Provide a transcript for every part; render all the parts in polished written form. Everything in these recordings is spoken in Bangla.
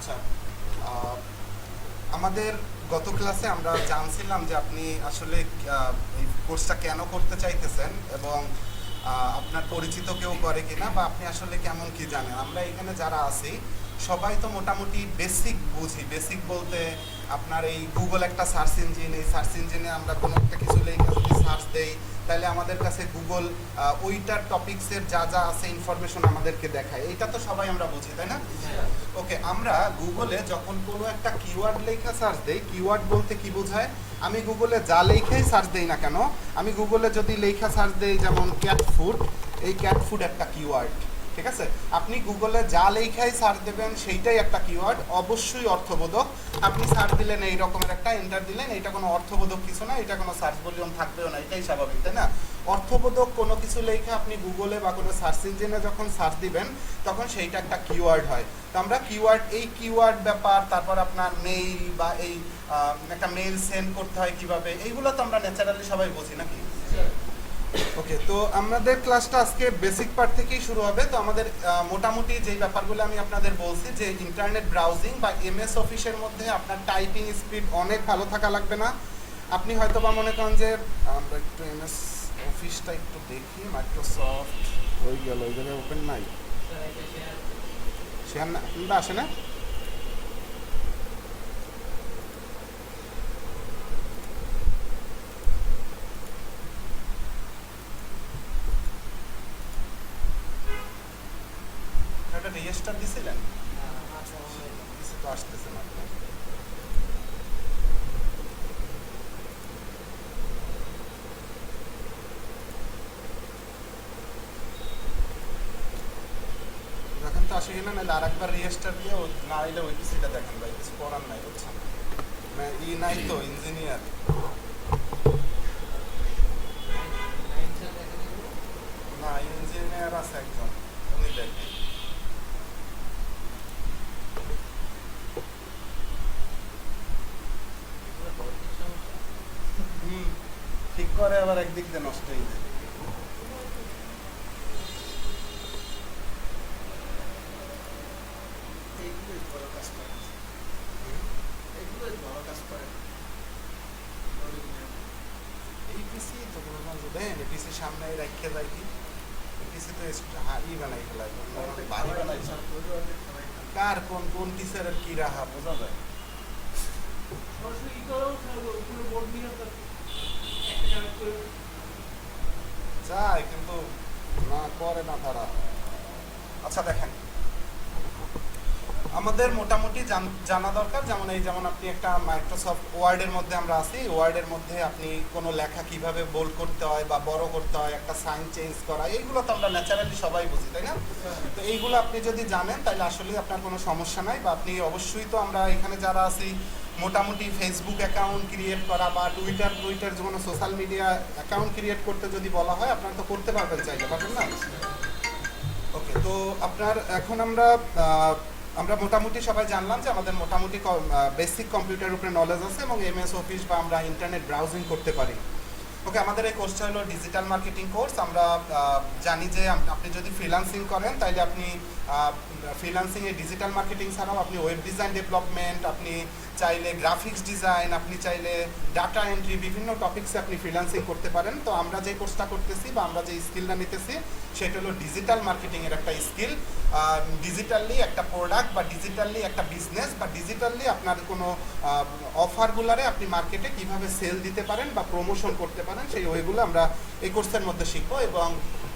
আচ্ছা, আহ, আমাদের গত ক্লাসে আমরা জানছিলাম যে আপনি আসলে এই কোর্সটা কেন করতে চাইতেছেন এবং আপনার পরিচিত কেউ করে কিনা বা আপনি আসলে কেমন কি জানেন। আমরা এখানে যারা আছি সবাই তো মোটামুটি বেসিক বুঝি। বেসিক বলতে আপনার এই গুগল একটা সার্চ ইঞ্জিন, এই সার্চ ইঞ্জিনে আমরা কোনো একটা কিছু লেখা যদি সার্চ দেই তাহলে আমাদের কাছে গুগল ওইটার টপিক্সের যা যা আছে ইনফরমেশন আমাদেরকে দেখায়। এইটা তো সবাই আমরা বুঝি, তাই না? ওকে, আমরা গুগলে যখন কোনো একটা কিওয়ার্ড লেখা সার্চ দেই, কিওয়ার্ড বলতে কি বোঝায়? আমি গুগলে যা লেখাই সার্চ দেই না কেন, আমি গুগলে যদি লেখা সার্চ দেই যেমন ক্যাট ফুড, এই ক্যাট ফুড একটা কিওয়ার্ড, ঠিক আছে? আপনি গুগলে যা লেখাই সার্চ দেবেন সেইটাই একটা কিওয়ার্ড, অবশ্যই অর্থবোধক। আপনি সার্চ দিলেন এই রকমের একটা, এন্টার দিলেন, এটা কোনো অর্থবোধক কিছু না, এটা কোনো সার্চ ভলিউম থাকবেও না, এটাই স্বাভাবিক, তাই না? অর্থবোধক কোনো কিছু লেখা আপনি গুগলে বা কোনো সার্চ ইঞ্জিনে যখন সার্চ দিবেন তখন সেইটা একটা কিওয়ার্ড হয়। তো আমরা কিওয়ার্ড, এই কিওয়ার্ড ব্যাপার, তারপর আপনার মেইল বা এই একটা মেইল সেন্ড করতে হয় কিভাবে, এইগুলো তো আমরা ন্যাচারালি সবাই বুঝি নাকি? ওকে, তো আমাদের ক্লাসটা আজকে বেসিক পার্ট থেকেই শুরু হবে। তো আমাদের মোটামুটি যেই ব্যাপারগুলো আমি আপনাদের বলছি যে ইন্টারনেট ব্রাউজিং বা এমএস অফিসের মধ্যে আপনার টাইপিং স্পিড অনেক ভালো থাকা লাগবে না। আপনি হয়তো বা মনে করেন যে আমরা একটু এমএস অফিসটা একটু দেখি, মাইক্রোসফট ওই গেল, ওই জায়গায় ওপেন নাই, শেয়ার না কিংবা আসে না। একটা রেজিস্টার দিছিলেন? কিছু তো আসতেছে না। এখন তো আসে কিনা, নাহলে আর একবার রেজিস্টার দিয়ে না এলে ওই পিসিটা দেখেন ভাই, কিছু করার নাই, বুঝছেন? মানে ই নাই তো, ইঞ্জিনিয়ার না, ইঞ্জিনিয়ার আছে একজন, উনি দেখেন। ঠিক করে আবার একদিক দিয়ে নষ্ট হয়ে যায়। এই পিসি তো কোনো দেন, এই পিসির সামনে রেখে যায় কি, এই পিসি তো ই বানাই ফেলায়, বাড়ি বানাই। কার কোন কোন টিচারের কি রাহা বোঝা যায়? যায় কিন্তু না করে না তারা। আচ্ছা দেখেন, আমাদের মোটামুটি জানা দরকার, যেমন আপনি একটা মাইক্রোসফট ওয়ার্ডের মধ্যে আমরা আছি, ওয়ার্ডের মধ্যে আপনি কোনো লেখা কিভাবে বোল্ড করতে হয় বা বড় করতে হয়, একটা সাইন চেঞ্জ করা, এইগুলো তো আমরা ন্যাচারালি সবাই বুঝি, তাই না? তো এইগুলো আপনি যদি জানেন তাহলে আসলে আপনার কোনো সমস্যা নাই। বা আপনি অবশ্যই, তো আমরা এখানে যারা আছি মোটামুটি ফেসবুক অ্যাকাউন্ট ক্রিয়েট করা বা টুইটার যে কোনো সোশ্যাল মিডিয়া অ্যাকাউন্ট ক্রিয়েট করতে যদি বলা হয় আপনারা তো করতে পারবেন, চাইলে পারবেন না? ওকে, তো আপনার এখন আমরা মোটামুটি সবাই জানলাম যে আমাদের মোটামুটি বেসিক কম্পিউটারের উপরে নলেজ আছে এবং এমএস অফিস বা আমরা ইন্টারনেট ব্রাউজিং করতে পারি। ওকে, আমাদের এই কোর্সটা হলো ডিজিটাল মার্কেটিং কোর্স। আমরা জানি যে আপনি যদি ফ্রিল্যান্সিং করেন তাহলে আপনি ফ্রিল্যান্সিংয়ে ডিজিটাল মার্কেটিং ছাড়াও আপনি ওয়েব ডিজাইন ডেভেলপমেন্ট, আপনি চাইলে গ্রাফিক্স ডিজাইন, আপনি চাইলে ডাটা এন্ট্রি, বিভিন্ন টপিক্সে আপনি ফ্রিল্যান্সিং করতে পারেন। তো আমরা যে কোর্সটা করতেছি বা আমরা যে স্কিলটা নিতেছি সেটা হলো ডিজিটাল মার্কেটিংয়ের একটা স্কিল। ডিজিটালি একটা প্রোডাক্ট বা ডিজিটালি একটা বিজনেস বা ডিজিটালি আপনার কোনো অফারগুলারে আপনি মার্কেটে কিভাবে সেল দিতে পারেন বা প্রমোশন করতে পারেন, সেই ওয়েগুলো আমরা এই কোর্সের মধ্যে শিখবো। এবং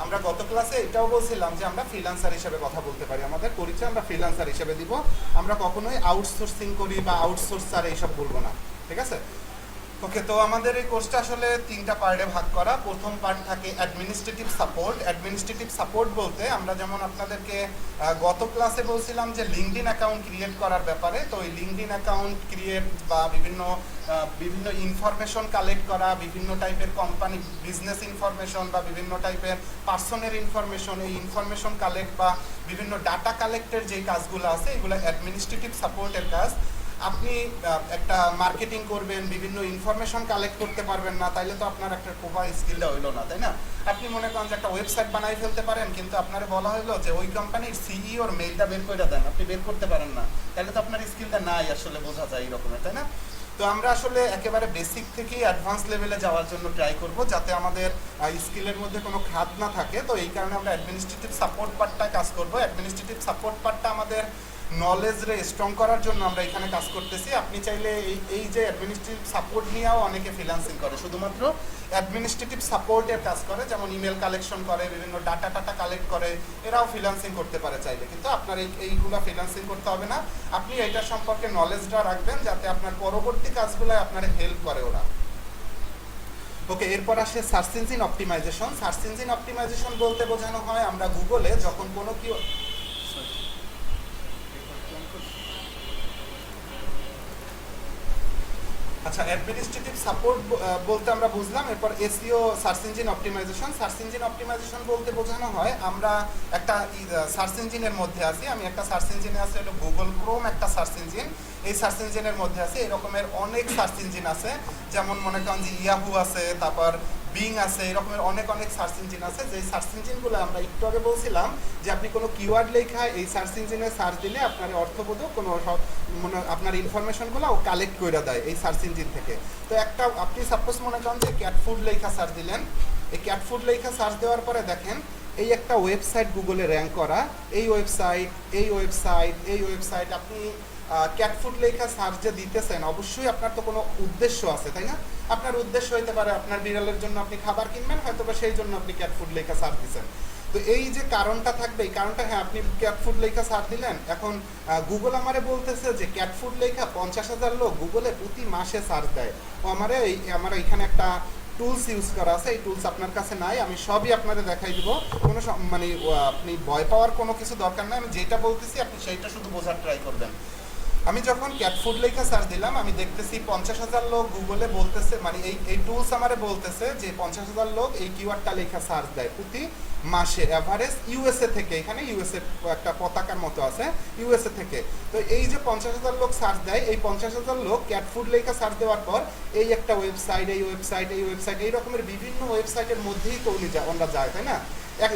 আমরা গত ক্লাসে এটাও বলছিলাম যে আমরা ফ্রিল্যান্সার হিসেবে কথা বলতে পারি, আমাদের পরিচয় আমরা ফ্রিল্যান্সার হিসেবে দিব। আমরা কখনোই আউটসোর্সিং করি বা আউটসোর্সার এইসব বলবো না, ঠিক আছে? ওকে, তো আমাদের এই কোর্সটা আসলে 3টা পার্টে ভাগ করা। প্রথম পার্ট থাকে অ্যাডমিনিস্ট্রেটিভ সাপোর্ট। অ্যাডমিনিস্ট্রেটিভ সাপোর্ট বলতে আমরা যেমন আপনাদেরকে গত ক্লাসে বলছিলাম যে লিঙ্কডইন অ্যাকাউন্ট ক্রিয়েট করার ব্যাপারে, তো এই লিঙ্কডইন অ্যাকাউন্ট ক্রিয়েট বা বিভিন্ন ইনফরমেশন কালেক্ট করা, বিভিন্ন টাইপের কোম্পানি বিজনেস ইনফরমেশন বা বিভিন্ন টাইপের পার্সনের ইনফরমেশন, এই ইনফরমেশন কালেক্ট বা বিভিন্ন ডাটা কালেক্টের যে কাজগুলো আছে এগুলো অ্যাডমিনিস্ট্রেটিভ সাপোর্টের কাজ। আপনি একটা মার্কেটিং করবেন, বিভিন্ন ইনফরমেশন কালেক্ট করতে পারবেন না, তাইলে তো আপনার একটা প্রপার স্কিলটা হইলো না, তাই না? আপনি মনে করেন যে একটা ওয়েবসাইট বানাই ফেলতে পারেন, কিন্তু আপনার বলা হলো যে ওই কোম্পানির সিইওর মেইলটা বের করে দেন, আপনি বের করতে পারেন না, তাহলে তো আপনার স্কিলটা নাই, আসলে বোঝা যায় এরকমের, তাই না? তো আমরা আসলে একেবারে বেসিক থেকেই অ্যাডভান্স লেভেলে যাওয়ার জন্য ট্রাই করব, যাতে আমাদের স্কিলের মধ্যে কোনো খাত না থাকে। তো এই কারণে আমরা অ্যাডমিনিস্ট্রেটিভ সাপোর্ট পার্টটায় কাজ করব। অ্যাডমিনিস্ট্রেটিভ সাপোর্ট পার্টটা আমাদের নলেজরে স্ট্রং করার জন্য আমরা এখানে কাজ করতেছি। আপনি চাইলে এই যে অ্যাডমিনিস্ট্রেটিভ সাপোর্ট নিয়েও অনেকে ফ্রিল্যান্সিং করে, শুধুমাত্র অ্যাডমিনিস্ট্রেটিভ সাপোর্টের কাজ করে, যেমন ইমেল কালেকশন করে, বিভিন্ন ডাটা কালেক্ট করে, এরাও ফ্রিল্যান্সিং করতে পারে চাইলে। কিন্তু আপনার এইগুলো ফ্রিল্যান্সিং করতে হবে না, আপনি এইটা সম্পর্কে নলেজটা রাখবেন যাতে আপনার পরবর্তী কাজগুলো আপনার হেল্প করে ওরা। ওকে, এরপর আসে search engine optimisation. Search engine optimisation বলতে বোঝানো হয় আমরা গুগলে যখন কোনো কি আচ্ছা, অ্যাডমিনিস্ট্রেটিভ সাপোর্ট বলতে আমরা বুঝলাম। এরপর SEO search engine optimisation. Search engine optimisation বলতে বোঝানো হয় আমরা একটা সার্চ ইঞ্জিনের মধ্যে আছি, আমি একটা সার্চ ইঞ্জিনে আছে হলো গুগল ক্রোম, একটা সার্চ ইঞ্জিন। এই সার্চ ইঞ্জিনের মধ্যে আছে এরকমের অনেক সার্চ ইঞ্জিন আছে, যেমন মনে করেন যে ইয়াহু আছে, তারপর বিং আছে, এরকমের অনেক সার্চ ইঞ্জিন আছে। যে সার্চ ইঞ্জিনগুলো আমরা একটু আগে বলছিলাম যে আপনি কোনো কিওয়ার্ড লেখা এই সার্চ ইঞ্জিনে সার্চ দিলে আপনার অর্থবোধক কোনো আপনার ইনফরমেশনগুলো ও কালেক্ট করে দেয় এই সার্চ ইঞ্জিন থেকে। তো একটা আপনি সাপোজ মনে করেন যে ক্যাট ফুড লেখা সার্চ দিলেন, এই ক্যাট ফুড লেখা সার্চ দেওয়ার পরে দেখেন এই একটা ওয়েবসাইট গুগলে র্যাঙ্ক করা, এই ওয়েবসাইট আপনি ক্যাট ফুড লেখা সার্চ যে দিতেছেন, অবশ্যই আপনার তো কোনো উদ্দেশ্য আছে, তাই না? আপনার উদ্দেশ্য হইতে পারে আপনার বিড়ালের জন্য আপনি খাবার কিনবেন, হয়তো বা সেই জন্য আপনি ক্যাট ফুড লেখা সার্চ দিচ্ছেন। তো এই যে কারণটা থাকবে, এই কারণটা, হ্যাঁ আপনি ক্যাট ফুড লেখা সার্চ দিলেন, এখন গুগল আমারে বলতেছে যে ক্যাট ফুড লেখা 50,000 লোক গুগলে প্রতি মাসে সার্চ দেয়। ও আমার এখানে একটা টুলস ইউজ করা আছে, এই টুলস আপনার কাছে নাই, আমি সবই আপনাদের দেখাই দিব, কোনো মানে আপনি ভয় পাওয়ার কোনো কিছু দরকার নাই, আমি যেটা বলতেছি আপনি সেইটা শুধু বোঝার ট্রাই করবেন। আমি যখন ক্যাট ফুড লেখা সার্চ দিলাম, আমি দেখতেছি 50,000 লোক গুগলে বলতেছে, মানে এই টুলস আমারে বলতেছে যে 50,000 লোক এই কিওয়ার্ডটা লেখা সার্চ দেয় প্রতি মাসে, এভারেজ ইউএসএ থেকে। এখানে ইউএসএ একটা পতাকার মতো আছে, ইউএসএ থেকে। তো এই যে 50,000 লোক সার্চ দেয়, এই 50,000 লোক ক্যাট ফুড লেখা সার্চ দেওয়ার পর এই একটা ওয়েবসাইট, এই রকমের বিভিন্ন ওয়েবসাইটের মধ্যেই তো ওনারা যায়, তাই না?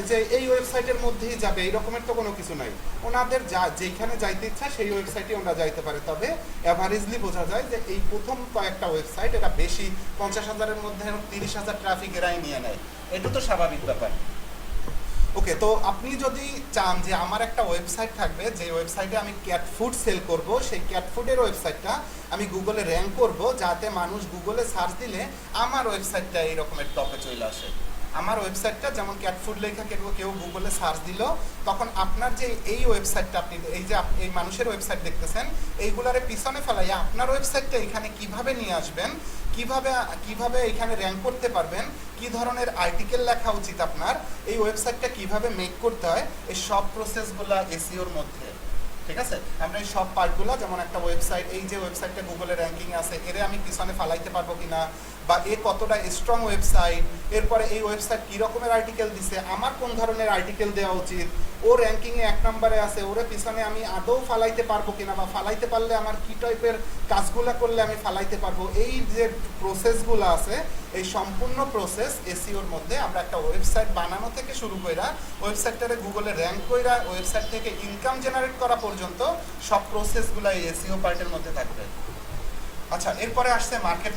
যে এই ওয়েবসাইটের মধ্যেই যাবে এই রকমের তো কোনো কিছু নাই, ওনাদের যেখানে যাইতে ইচ্ছা সেই ওয়েবসাইটে ওরা যাইতে পারে। তবে অ্যাভারেজলি বোঝা যায় যে এই প্রথম কয়েকটা ওয়েবসাইট এটা বেশি, 50,000-এর মধ্যে 30,000 ট্রাফিক এরাই নিয়ে নেয়, এটা তো স্বাভাবিক ব্যাপার। ওকে, তো আপনি যদি চান যে আমার একটা ওয়েবসাইট থাকবে, যে ওয়েবসাইটে আমি ক্যাট ফুড সেল করব, সেই ক্যাট ফুডের ওয়েবসাইটটা আমি গুগলে র্যাঙ্ক করব, যাতে মানুষ গুগলে সার্চ দিলে আমার ওয়েবসাইটটা এই রকমের টপে চলে আসে। আমার ওয়েবসাইটটা যেমন ক্যাট ফুড লেখা কেউ গুগলে সার্চ দিল, তখন আপনার যে এই ওয়েবসাইটটা আপনি এই যে এই মানুষের ওয়েবসাইট দেখতেছেন, এইগুলারে পিছনে ফেলাইয়া আপনার ওয়েবসাইটটা এখানে কিভাবে নিয়ে আসবেন, কিভাবে এখানে র্যাঙ্ক করতে পারবেন, কি ধরনের আর্টিকেল লেখা উচিত আপনার, এই ওয়েবসাইটটা কিভাবে মেক করতে হয়, এই সব প্রসেসগুলো এসইওর মধ্যে। ঠিক আছে, আমরা এই সব পার্টগুলো, যেমন একটা ওয়েবসাইট, এই যে ওয়েবসাইটটা গুগলে র্যাঙ্কিং আছে, এরে আমি পিছনে ফালাইতে পারবো কিনা, বা এ কতটা স্ট্রং ওয়েবসাইট, এরপরে এই ওয়েবসাইট কী রকমের আর্টিকেল দিছে, আমার কোন ধরনের আর্টিকেল দেওয়া উচিত, ও র্যাঙ্কিংয়ে 1 নম্বরে আছে, ওরে পিছনে আমি আদৌ ফালাইতে পারবো কিনা, বা ফালাইতে পারলে আমার কী টাইপের কাজগুলো করলে আমি ফালাইতে পারবো, এই যে প্রসেসগুলো আছে, এই সম্পূর্ণ প্রসেস এসইওর মধ্যে আমরা একটা ওয়েবসাইট বানানো থেকে শুরু কইরা ওয়েবসাইটটারে গুগলে র্যাঙ্ক কইরা ওয়েবসাইট থেকে ইনকাম জেনারেট করা পর্যন্ত সব প্রসেসগুলো এই এসইও পার্টের মধ্যে থাকবে। আচ্ছা, এরপরে আসছে মার্কেট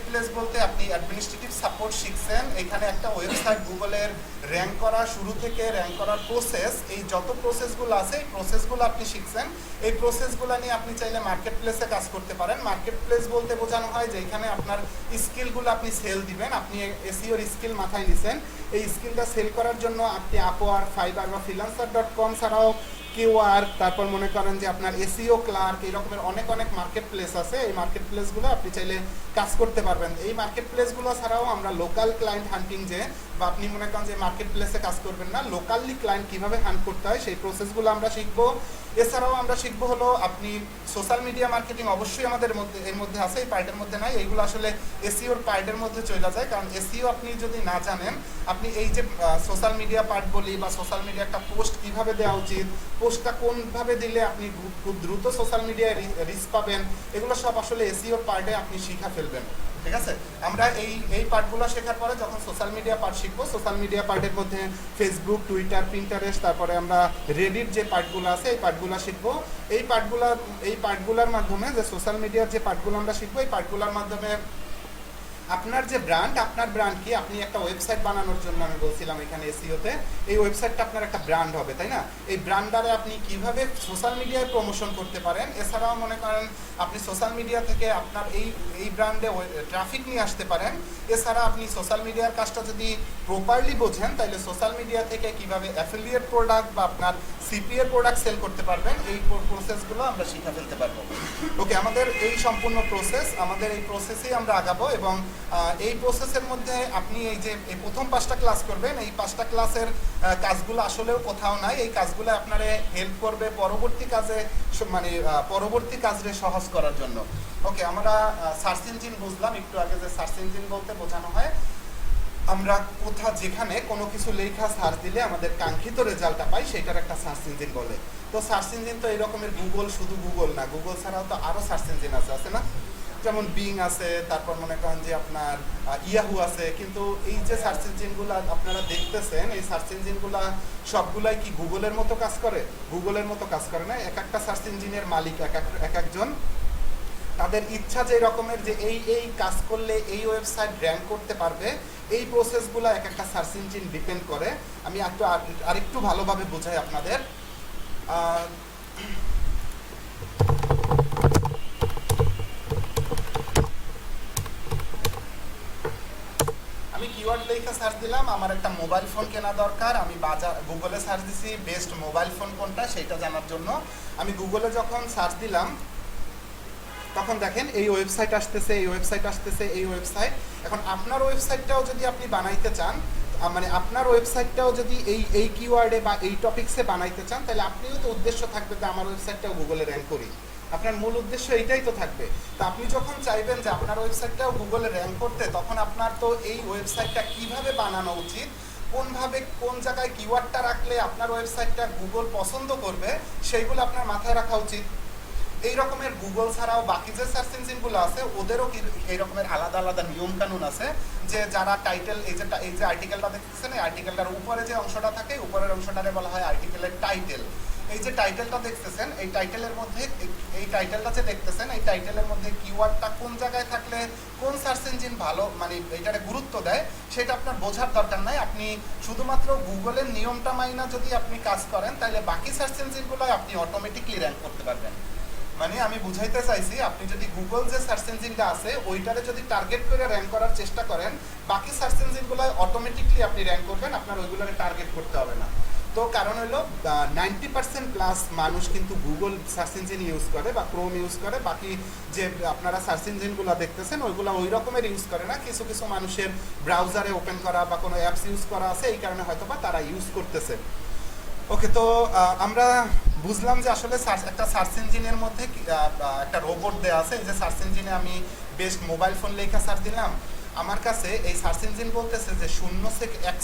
প্লেস বলতে আপনি অ্যাডমিনিস্ট্রেটিভ সাপোর্ট শিখছেন, এখানে একটা ওয়েবসাইট গুগলের র্যাঙ্ক করা, শুরু থেকে র্যাঙ্ক করার প্রসেস, এই যত প্রসেসগুলো আছে এই প্রসেসগুলো আপনি শিখছেন। এই প্রসেসগুলো নিয়ে আপনি চাইলে মার্কেট প্লেসে কাজ করতে পারেন। মার্কেট প্লেস বলতে বোঝানো হয় যে এখানে আপনার স্কিলগুলো আপনি সেল দিবেন, আপনি এসইওর স্কিল মাথায় নিছেন, এই স্কিলটা সেল করার জন্য আপনি আপওয়ার্ক, ফাইবার বা freelancer.com ছাড়াও কিওয়ার্ক, তারপর মনে করেন যে আপনার এসইও ক্লার্ক, এই রকমের অনেক মার্কেট প্লেস আছে, এই মার্কেট প্লেসগুলো আপনি চাইলে কাজ করতে পারবেন। এই মার্কেট প্লেসগুলো ছাড়াও আমরা লোকাল ক্লায়েন্ট হান্টিং, যে বা আপনি মনে করেন যে মার্কেট প্লেসে কাজ করবেন না, লোকালি ক্লায়েন্ট কীভাবে হান্ট করতে হয় সেই প্রসেসগুলো আমরা শিখবো। এছাড়াও আমরা শিখবো হলো আপনি সোশ্যাল মিডিয়া মার্কেটিং, অবশ্যই আমাদের মধ্যে এর মধ্যে আছে, এই পার্টের মধ্যে নাই, এইগুলো আসলে এসইওর পার্টের মধ্যে চলে যায়। কারণ এসইও আপনি যদি না জানেন, আপনি এই যে সোশ্যাল মিডিয়া পার্ট বলি বা সোশ্যাল মিডিয়া একটা পোস্ট কিভাবে দেওয়া উচিত, পোস্টটা কোনভাবে দিলে আপনি খুব দ্রুত সোশ্যাল মিডিয়ায় রিচ পাবেন, এগুলো সব আসলে এসইওর পার্টে আপনি শিখা ফেলবেন। ঠিক আছে, আমরা এই পার্টগুলো শেখার পরে যখন সোশ্যাল মিডিয়া পার্ট শিখবো, সোশ্যাল মিডিয়া পার্টের মধ্যে ফেসবুক, টুইটার, পিন্টারেস্ট, তারপরে আমরা রেডিট যে পার্টগুলো আছে এই পার্টগুলো শিখবো। এই পার্টগুলোর মাধ্যমে যে সোশ্যাল মিডিয়ার যে পার্টগুলো আমরা শিখবো, এই পার্টগুলোর মাধ্যমে আপনার যে ব্র্যান্ড, আপনার ব্র্যান্ড কি, আপনি একটা ওয়েবসাইট বানানোর জন্য আমি বলছিলাম এখানে এসইওতে, এই ওয়েবসাইটটা আপনার একটা ব্র্যান্ড হবে, তাই না? এই ব্র্যান্ডারে আপনি কিভাবে সোশ্যাল মিডিয়ায় প্রমোশন করতে পারেন, এছাড়াও মনে করেন আপনি সোশ্যাল মিডিয়া থেকে আপনার এই ব্র্যান্ডে ট্রাফিক নিয়ে আসতে পারেন। এছাড়া আপনি সোশ্যাল মিডিয়ার কাজটা যদি প্রপারলি বোঝেন, তাহলে সোশ্যাল মিডিয়া থেকে কিভাবে অ্যাফিলিয়েট প্রোডাক্ট বা আপনার সিপিএর প্রোডাক্ট সেল করতে পারবেন, এই প্রসেসগুলো আমরা শিখে ফেলতে পারবো। ওকে, আমাদের এই সম্পূর্ণ প্রসেস, আমাদের এই প্রসেসেই আমরা আগাবো। এবং এই প্রসেসের মধ্যে আপনি এই যে এই প্রথম 5টা ক্লাস করবেন, এই 5টা ক্লাসের কাজগুলো আসলেও কোথাও নাই, এই কাজগুলো আপনারে হেল্প করবে পরবর্তী কাজে, মানে পরবর্তী কাজে সহজ করার জন্য। ওকে, আমরা সার্চ ইঞ্জিন বুঝলাম একটু আগে, যে সার্চ ইঞ্জিন বলতে বোঝানো হয় আমরা যেখানে কোনো কিছু লেখা সার্চ দিলে আমাদের কাঙ্ক্ষিত রেজাল্টটা পাই, সেটার একটা সার্চ ইঞ্জিন বলে। তো সার্চ ইঞ্জিন তো এই রকমের গুগল, শুধু গুগল না, গুগল ছাড়াও তো আরও সার্চ ইঞ্জিন আছে না? যেমন বিং আছে, তারপর মনে করেন যে আপনার ইয়াহু আছে। কিন্তু এই যে সার্চ ইঞ্জিনগুলো আপনারা দেখতেছেন, এই সার্চ ইঞ্জিনগুলো সবগুলাই কি গুগলের মতো কাজ করে? গুগলের মতো কাজ করে না। এক একটা সার্চ ইঞ্জিনের মালিক এক একজন, তাদের ইচ্ছা যে রকমের, যে এই কাজ করলে এই ওয়েবসাইট র্যাঙ্ক করতে পারবে, এই প্রসেসগুলো এক একটা সার্চ ইঞ্জিন ডিপেন্ড করে। আমি আরেকটু ভালোভাবে বোঝাই আপনাদের। আমি কিওয়ার্ড লেখা সার্চ দিলাম, আমার একটা মোবাইল ফোন কেনা দরকার, আমি গুগলে সার্চ দিছি বেস্ট মোবাইল ফোন কোনটা সেটা জানার জন্য। আমি গুগলে যখন সার্চ দিলাম, তখন দেখেন এই ওয়েবসাইট আসতেছে, এই ওয়েবসাইট আসতেছে, এই ওয়েবসাইট। এখন আপনার ওয়েবসাইটটাও যদি আপনি বানাইতে চান, মানে আপনার ওয়েবসাইটটাও যদি এই কিওয়ার্ডে বা এই টপিকসে বানাইতে চান, তাহলে আপনিও তো উদ্দেশ্য থাকবে যে আমার ওয়েবসাইটটাও গুগলে র্যাঙ্ক করি। আপনার মূল উদ্দেশ্য এইটাই তো থাকবে। তো আপনি যখন চাইবেন যে আপনার ওয়েবসাইটটাও গুগলে র্যাঙ্ক করতে, তখন আপনার তো এই ওয়েবসাইটটা কিভাবে বানানো উচিত, কোন জায়গায় কিওয়ার্ডটা রাখলে আপনার ওয়েবসাইটটা গুগল পছন্দ করবে, সেইগুলো আপনার মাথায় রাখা উচিত। এই রকমের গুগল ছাড়াও বাকি যে সার্চ ইঞ্জিনগুলো আছে, ওদেরও এই রকমের আলাদা আলাদা নিয়ম কানুন আছে। যে যারা টাইটেল, এই যে আর্টিকেলটা দেখতেছেন, এই আর্টিকেলটার উপরে যে অংশটা থাকে, উপরের অংশটারে বলা হয় আর্টিকেলের টাইটেল। এই যে টাইটেলটা দেখতেছেন, এই টাইটেলের মধ্যে, এই টাইটেলটা যে দেখতেছেন, এই টাইটেলের মধ্যে কিওয়ার্ডটা কোন জায়গায় থাকলে কোন সার্চ ইঞ্জিন ভালো, মানে এটারে গুরুত্ব দেয়, সেটা আপনার বোঝার দরকার নাই। আপনি শুধুমাত্র গুগলের নিয়মটা মাইনা যদি আপনি কাজ করেন, তাহলে বাকি সার্চ ইঞ্জিনগুলো আপনি অটোমেটিকলি র্যাঙ্ক করতে পারবেন। মানে আমি বুঝাইতে চাইছি, আপনি যদি গুগল যে সার্চ ইঞ্জিনটা আছে ওইটারে যদি টার্গেট করে র্যাঙ্ক করার চেষ্টা করেন, বাকি সার্চ ইঞ্জিনগুলো অটোমেটিকলি আপনি র্যাঙ্ক করবেন, আপনার ওইগুলোরে টার্গেট করতে হবে না। তো কারণ হলো 90% প্লাস মানুষ কিন্তু গুগল সার্চ ইঞ্জিন ইউজ করে বা ক্রোম ইউজ করে। বাকি যে আপনারা সার্চ ইঞ্জিনগুলো দেখতেছেন ওইগুলো ওই রকমের ইউজ করে না। কিছু কিছু মানুষের ব্রাউজারে ওপেন করা বা কোনো অ্যাপস ইউজ করা আছে, এই কারণে হয়তো বা তারা ইউজ করতেছে। ওকে, তো আমরা বুঝলাম যে আসলে একটা সার্চ ইঞ্জিনের মধ্যে একটা রোবট দেওয়া আছে। এই যে সার্চ ইঞ্জিনে আমি বেস্ট মোবাইল ফোন লেখা সার্চ দিলাম, আমার কাছে এই সার্চ ইঞ্জিন বলতেছে যে 1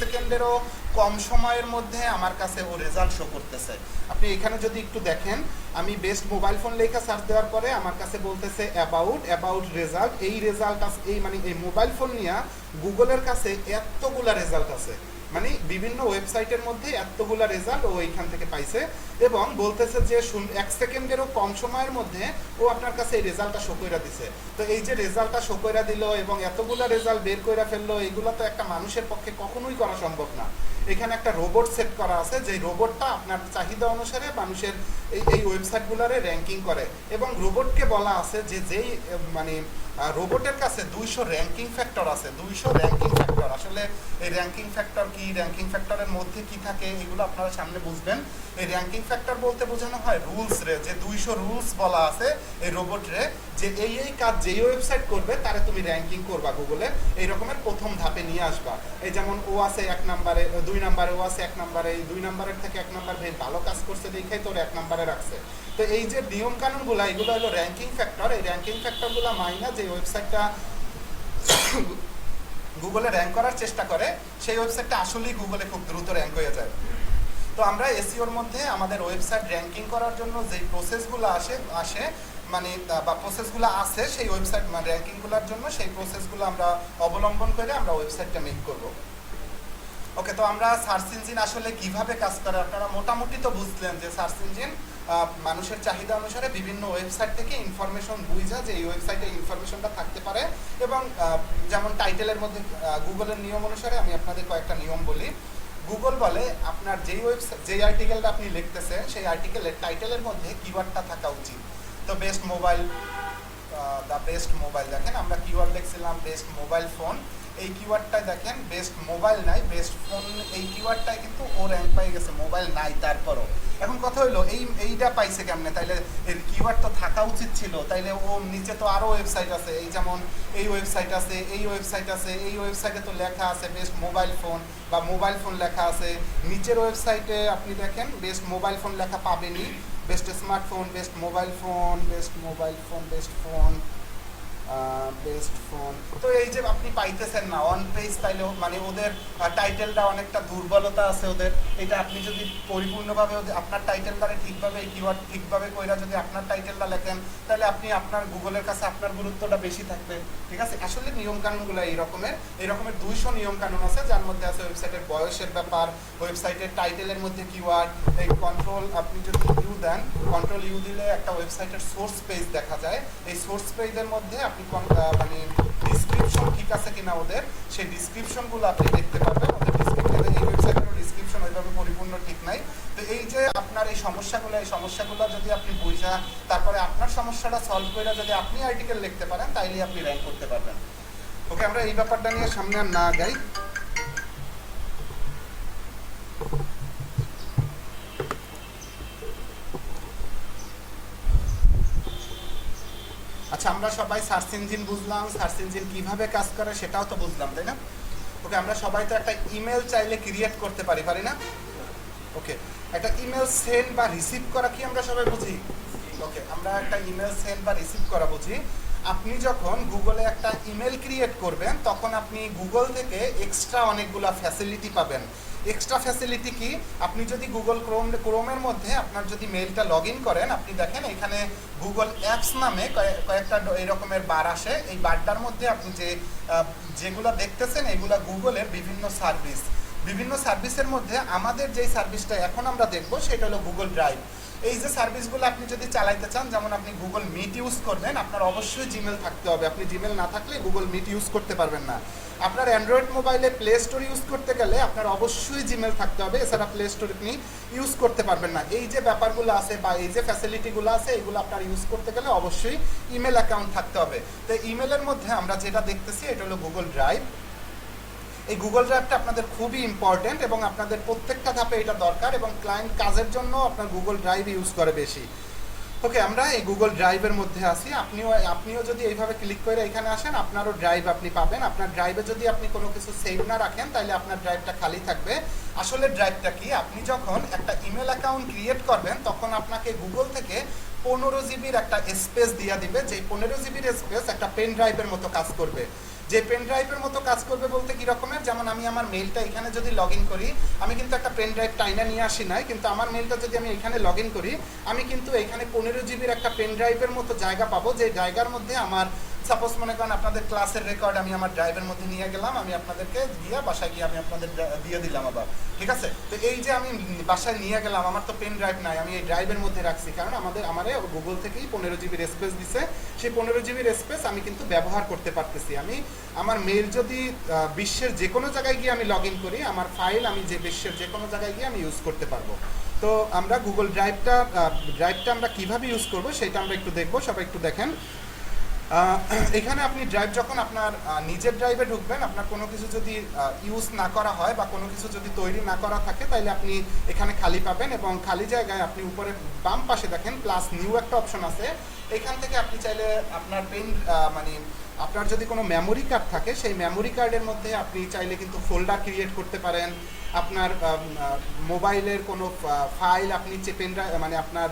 সেকেন্ডেরও কম সময়ের মধ্যে আমার কাছে ও রেজাল্ট শো করতেছে। আপনি এখানে যদি একটু দেখেন, আমি বেস্ট মোবাইল ফোন লেখা সার্চ দেওয়ার পরে আমার কাছে বলতেছে অ্যাবাউট রেজাল্ট। এই রেজাল্ট আছে, মানে এই মোবাইল ফোন নিয়ে গুগলের কাছে এতগুলা রেজাল্ট আছে, মানে বিভিন্ন ওয়েবসাইটের মধ্যে এতগুলা রেজাল্ট ও এইখান থেকে পাইছে। এবং বলতেছে যে 1 সেকেন্ডেরও কম সময়ের মধ্যে ও আপনার কাছে এই রেজাল্টটা শো কইরা দিছে। তো এই যে রেজাল্টটা শো কইরা দিল এবং এতগুলা রেজাল্ট বের কইরা ফেললো, এগুলো তো একটা মানুষের পক্ষে কখনোই করা সম্ভব না। এখানে একটা রোবট সেট করা আছে, যে রোবটটা আপনার চাহিদা অনুসারে মানুষের এই ওয়েবসাইটগুলোরে র্যাঙ্কিং করে। এবং রোবটকে বলা আছে যে যেই মানে রোবটের কাছে 200 র্যাঙ্কিং ফ্যাক্টর আছে, 200 র্যাঙ্কিং ফ্যাক্টর। ফ্যাক্টর, আসলে এই র্যাঙ্কিং ফ্যাক্টর কি, র্যাঙ্কিং ফ্যাক্টরের মধ্যে কি থাকে এগুলো আপনারা সামনে বুঝবেন। এই র্যাঙ্কিং ফ্যাক্টর বলতে বোঝানো হয় রুলস রে, যে 200 রুলস বলা আছে এই রোবট রে, যে এই কাজ যেই ওয়েবসাইট করবে তারে তুমি র্যাঙ্কিং করবা গুগলে, এই রকমের প্রথম ধাপে নিয়ে আসবা। এই যেমন ও আছে 1 নম্বরে, 2 নম্বরে, ও আছে 1 নম্বরে, এই 2 নম্বরের থেকে 1 নম্বর বেশ ভালো কাজ করছে দেখেই তোর 1 নম্বরে রাখছে। তো এই যে নিয়ম কানুনগুলো এগুলো হলো র্যাঙ্কিং ফ্যাক্টর। এই র্যাঙ্কিং ফ্যাক্টরগুলো মাইনা যে ওয়েবসাইটটা গুগলে র্যাঙ্ক করার চেষ্টা করে সেই ওয়েবসাইটটা আসলেই গুগলে খুব দ্রুত র্যাঙ্ক হয়ে যায়। তো আমরা এসইওর মধ্যে আমাদের ওয়েবসাইট র্যাঙ্কিং করার জন্য যেই প্রসেসগুলো আসে মানে বা প্রসেসগুলো আছে সেই ওয়েবসাইট মানে র্যাঙ্কিংগুলোর জন্য সেই প্রসেসগুলো আমরা অবলম্বন করে আমরা ওয়েবসাইটটা মেক করব। ওকে, তো আমরা সার্চ ইঞ্জিন আসলে কিভাবে কাজ করে আপনারা মোটামুটি তো বুঝলেন যে সার্চ ইঞ্জিন মানুষের চাহিদা অনুসারে বিভিন্ন ওয়েবসাইট থেকে ইনফরমেশন বুঝা যে এই ওয়েবসাইটে ইনফরমেশনটা থাকতে পারে। এবং যেমন টাইটেলের মধ্যে গুগলের নিয়ম অনুসারে আমি আপনাদের কয়েকটা নিয়ম বলি। গুগল বলে আপনার যেই ওয়েবসাইট যেই আর্টিকেলটা আপনি লিখতেছেন সেই আর্টিকেলের টাইটেলের মধ্যে কিওয়ার্ডটা থাকা উচিত। তো best mobile, the best mobile, দেখেন আমরা কিওয়ার্ড লিখছিলাম বেস্ট মোবাইল ফোন, এই কিওয়ার্ডটাই দেখেন বেস্ট মোবাইল নাই, বেস্ট ফোন এই কিওয়ার্ডটাই কিন্তু ও র্যাঙ্ক পাই গেছে, মোবাইল নাই তারপরও। এখন কথা হইলো এইটা পাইছে কেমনে, তাইলে এর কিওয়ার্ড তো থাকা উচিত ছিল, তাইলে ও নিচে তো আরও ওয়েবসাইট আছে, এই যেমন এই ওয়েবসাইট আছে, এই ওয়েবসাইট আছে, এই ওয়েবসাইটে তো লেখা আছে বেস্ট মোবাইল ফোন বা মোবাইল ফোন লেখা আছে। নিচের ওয়েবসাইটে আপনি দেখেন বেস্ট মোবাইল ফোন লেখা পাবেনই, best smartphone, best mobile phone, best mobile phone, best phone, best phone. তো এই যে আপনি পাইতেছেন না অন পেজ, তাইলে মানে ওদের টাইটেলটা অনেকটা দুর্বলতা আছে ওদের। এটা আপনি যদি পরিপূর্ণভাবে আপনার টাইটেলটারে ঠিকভাবে কিওয়ার্ড ঠিকভাবে কইরা যদি আপনার টাইটেলটা লেখেন তাহলে আপনি আপনার গুগলের কাছে আপনার গুরুত্বটা বেশি থাকবে। ঠিক আছে, আসলে নিয়মকানুনগুলো এই রকমের 200 নিয়মকানুন আছে, যার মধ্যে আছে ওয়েবসাইটের বয়সের ব্যাপার, ওয়েবসাইটের টাইটেলের মধ্যে কিওয়ার্ড, এই কন্ট্রোল আপনি যদি ইউ দেন, কন্ট্রোল ইউ দিলে একটা ওয়েবসাইটের সোর্স পেজ দেখা যায়। এই সোর্স পেজের মধ্যে আপনি মানে ডিসক্রিপশন ঠিক আছে কিনা ওদের, সেই ডিসক্রিপশনগুলো আপনি দেখতে পারবেন। ওদের ডিসক্রিপশন, এই ওয়েবসাইটের ডিসক্রিপশন ওইভাবে পরিপূর্ণ ঠিক নাই। তো এই যে আপনার এই সমস্যাগুলো যদি আপনি বুঝা তারপরে আপনার সমস্যাটা সলভ করে যদি আপনি আর্টিকেল লিখতে পারেন তাইলে আপনি র্যাঙ্ক করতে পারবেন। ওকে, আমরা এই ব্যাপারটা নিয়ে সামনে আর না যাই। আচ্ছা, আমরা সবাই সার্চ ইঞ্জিন বুঝলাম, সার্চ ইঞ্জিন কিভাবে কাজ করে সেটাও তো বুঝলাম, তাই না? ওকে, আমরা সবাই তো একটা ইমেল চাইলে ক্রিয়েট করতে পারি না? ওকে, একটা ইমেল সেন্ড বা রিসিভ করা কি আমরা সবাই বুঝি? ওকে, আমরা একটা ইমেল সেন্ড বা রিসিভ করা বুঝি। আপনি যখন গুগলে একটা ইমেল ক্রিয়েট করবেন তখন আপনি গুগল থেকে এক্সট্রা অনেকগুলা ফ্যাসিলিটি পাবেন। এক্সট্রা ফ্যাসিলিটি কি, আপনি যদি গুগল ক্রোমের মধ্যে আপনার যদি মেইলটা লগ ইন করেন, আপনি দেখেন এখানে গুগল অ্যাপস নামে কয়েকটা এই রকমের বার আসে। এই বারটার মধ্যে আপনি যেগুলো দেখতেছেন এগুলা গুগলের বিভিন্ন সার্ভিসের মধ্যে আমাদের যেই সার্ভিসটা এখন আমরা দেখব সেটা হলো গুগল ড্রাইভ। এই যে সার্ভিসগুলো আপনি যদি চালাইতে চান, যেমন আপনি গুগল মিট ইউজ করবেন, আপনার অবশ্যই জিমেল থাকতে হবে। আপনি জিমেল না থাকলে গুগল মিট ইউজ করতে পারবেন না। আপনার অ্যান্ড্রয়েড মোবাইলে প্লে স্টোর ইউজ করতে গেলে আপনার অবশ্যই জিমেল থাকতে হবে, এছাড়া প্লে স্টোর আপনি ইউজ করতে পারবেন না। এই যে ব্যাপারগুলো আছে বা এই যে ফ্যাসিলিটিগুলো আছে এগুলো আপনার ইউজ করতে গেলে অবশ্যই ইমেল অ্যাকাউন্ট থাকতে হবে। তো ইমেলের মধ্যে আমরা যেটা দেখতেছি এটা হলো গুগল ড্রাইভ। এই গুগল ড্রাইভটা আপনাদের খুবই ইম্পর্টেন্ট এবং আপনাদের প্রত্যেকটা ধাপে এটা দরকার, এবং ক্লায়েন্ট কাজের জন্য আপনার গুগল ড্রাইভ ইউজ করে বেশি। ওকে, আমরা এই গুগল ড্রাইভের মধ্যে আছি। আপনিও যদি এইভাবে ক্লিক করে এখানে আসেন আপনারও ড্রাইভ আপনি পাবেন। আপনার ড্রাইভে যদি আপনি কোনো কিছু সেভ না রাখেন তাহলে আপনার ড্রাইভটা খালি থাকবে। আসলে ড্রাইভটা কি, আপনি যখন একটা ইমেল অ্যাকাউন্ট ক্রিয়েট করবেন তখন আপনাকে গুগল থেকে 15 জিবির একটা স্পেস দিয়ে দিবে, যে 15 জিবির স্পেস একটা পেন ড্রাইভের মতো কাজ করবে। যে পেন ড্রাইভের মতো কাজ করবে বলতে কী রকমের, যেমন আমি আমার মেইলটা এখানে যদি লগ ইন করি, আমি কিন্তু একটা পেন ড্রাইভ টাইনা নিয়ে আসি নাই, কিন্তু আমার মেইলটা যদি আমি এখানে লগ ইন করি আমি কিন্তু এখানে 15 জিবির একটা পেন ড্রাইভের মতো জায়গা পাবো, যে জায়গার মধ্যে আমার সাপোজ মনে করেন আপনাদের ক্লাসের রেকর্ড আমি আমার ড্রাইভের মধ্যে নিয়ে গেলাম, আমি আপনাদেরকে গিয়ে বাসায় গিয়ে আমি আপনাদের দিয়ে দিলাম আবার। ঠিক আছে, তো এই যে আমি বাসায় নিয়ে গেলাম, আমার তো পেন ড্রাইভ নাই, আমি এই ড্রাইভের মধ্যে রাখছি, কারণ আমারে গুগল থেকেই 15 জিবির স্পেস দিছে। সেই 15 জিবির স্পেস আমি কিন্তু ব্যবহার করতে পারতেছি। আমি আমার মেইল যদি বিশ্বের যে কোনো জায়গায় গিয়ে আমি লগ ইন করি, আমার ফাইল আমি যে বিশ্বের যে কোনো জায়গায় গিয়ে আমি ইউজ করতে পারবো। তো আমরা গুগল ড্রাইভটা আমরা কিভাবে ইউজ করবো সেটা আমরা একটু দেখবো। সবাই একটু দেখেন। আহ, এখানে আপনি ড্রাইভ যখন আপনার নিজের ড্রাইভে ঢুকবেন, আপনার কোনো কিছু যদি ইউজ না করা হয় বা কোনো কিছু যদি তৈরি না করা থাকে, তাহলে আপনি এখানে খালি পাবেন এবং খালি জায়গায় আপনি উপরে বাম পাশে দেখেন প্লাস নিউ একটা অপশন আছে। এখান থেকে আপনি চাইলে আপনার পেন মানে আপনার যদি কোনো মেমোরি কার্ড থাকে, সেই মেমোরি কার্ডের মধ্যে আপনি চাইলে কিন্তু ফোল্ডার ক্রিয়েট করতে পারেন। আপনার মোবাইলের কোনো ফাইল আপনি পেন মানে আপনার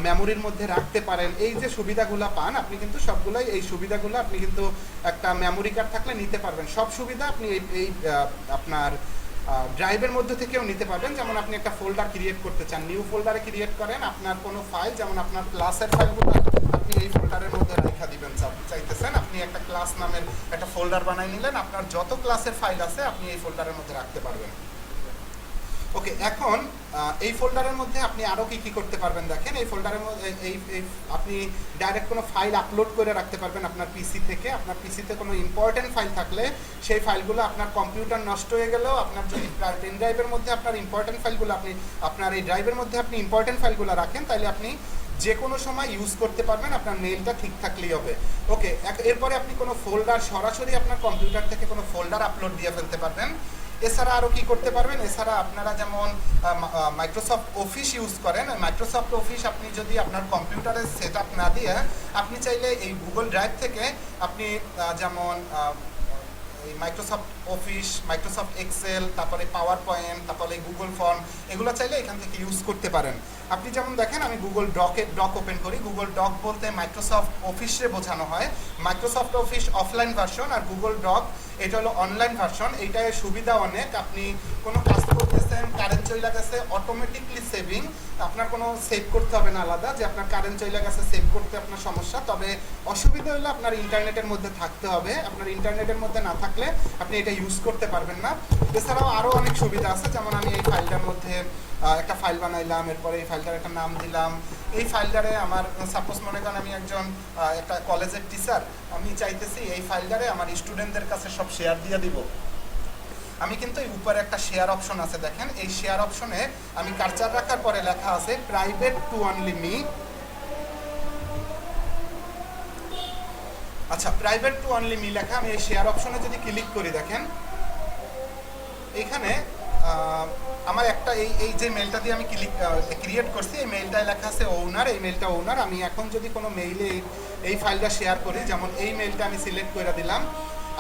মেমোরির মধ্যে রাখতে পারেন। এই যে সুবিধাগুলো পান আপনি কিন্তু সবগুলোই, এই সুবিধাগুলো আপনি কিন্তু একটা মেমোরি কার্ড থাকলে নিতে পারবেন। সব সুবিধা আপনি এই আপনার ড্রাইভের মধ্যে থেকেও নিতে পারবেন। যেমন আপনি একটা ফোল্ডার ক্রিয়েট করতে চান, নিউ ফোল্ডারে ক্রিয়েট করেন আপনার কোনো ফাইল, যেমন আপনার ক্লাসের ফাইলগুলো আপনি এই ফোল্ডারের মধ্যে রেখে দিবেন। চাইতেছেন আপনি একটা ক্লাস নামের একটা ফোল্ডার বানাই নিলেন, আপনার যত ক্লাসের ফাইল আছে আপনি এই ফোল্ডারের মধ্যে রাখতে পারবেন। ওকে, এখন এই ফোল্ডারের মধ্যে আপনি আরও কি করতে পারবেন দেখেন। এই ফোল্ডারের মধ্যে আপনি ডাইরেক্ট কোনো ফাইল আপলোড করে রাখতে পারবেন আপনার পিসি থেকে। আপনার পিসিতে কোনো ইম্পর্টেন্ট ফাইল থাকলে সেই ফাইলগুলো আপনার কম্পিউটার নষ্ট হয়ে গেলেও আপনার যদি পেন ড্রাইভের মধ্যে আপনার ইম্পর্টেন্ট ফাইলগুলো আপনি আপনার এই ড্রাইভের মধ্যে আপনি ইম্পর্টেন্ট ফাইলগুলো রাখেন, তাহলে আপনি যে কোনো সময় ইউজ করতে পারবেন, আপনার মেইলটা ঠিক থাকলেই হবে। ওকে, এরপরে আপনি কোনো ফোল্ডার সরাসরি আপনার কম্পিউটার থেকে কোনো ফোল্ডার আপলোড দিয়ে ফেলতে পারবেন। এছাড়া আরও কী করতে পারবেন, এছাড়া আপনারা যেমন মাইক্রোসফট অফিস ইউজ করেন, মাইক্রোসফট অফিস আপনি যদি আপনার কম্পিউটারে সেট আপ না দিয়ে আপনি চাইলে এই গুগল ড্রাইভ থেকে আপনি যেমন এই মাইক্রোসফট অফিস, মাইক্রোসফট এক্সেল, তারপরে পাওয়ার পয়েন্ট, তারপরে গুগল ফর্ম, এগুলো চাইলে এখান থেকে ইউজ করতে পারেন। আপনি যেমন দেখেন আমি গুগল ডক ওপেন করি। গুগল ডক বলতে মাইক্রোসফট অফিসে বোঝানো হয়। মাইক্রোসফট অফিস অফলাইন ভার্সন আর গুগল ডক এটা হলো অনলাইন ভার্সন। এইটার সুবিধা অনেক, আপনি কোনো কাজ করতেছেন, কারেন্ট চলে গেছে, অটোমেটিকলি সেভিং, আপনার কোনো সেভ করতে হবে না আলাদা যে আপনার কারেন্ট চলে গেছে সেভ করতে আপনার সমস্যা। তবে অসুবিধা হলো আপনার ইন্টারনেটের মধ্যে থাকতে হবে, আপনার ইন্টারনেটের মধ্যে না থাকলে আপনি এটা ইউজ করতে পারবেন না। এছাড়াও আরও অনেক সুবিধা আছে, যেমন আমি এই ফাইলটার মধ্যে একটা ফাইল বানাইলাম, এরপরে এই ফাইলটার একটা নাম দিলাম। এই ফাইলটারে আমার সাপোজ মনে করেন আমি একজন একটা কলেজের টিচার, আমি চাইতেছি এই ফাইলটারে আমার স্টুডেন্টদের কাছে সব শেয়ার দিয়ে দিব। আমি কিন্তু এই উপরে একটা শেয়ার অপশন আছে দেখেন, এই শেয়ার অপশনে আমি কার্সার রাখার পরে লেখা আছে প্রাইভেট টু অনলি মি। আচ্ছা, প্রাইভেট টু অনলি মি লেখা, আমি এই শেয়ার অপশনে যদি ক্লিক করি দেখেন এইখানে আমার একটা এই যে মেইলটা দিয়ে আমি ক্রিয়েট করছি, এই মেইলটায় লেখা আছে ওনার, এই মেইলটা ওনার। আমি এখন যদি কোনো মেইলে এই ফাইলটা শেয়ার করি, যেমন এই মেইলটা আমি সিলেক্ট করে দিলাম,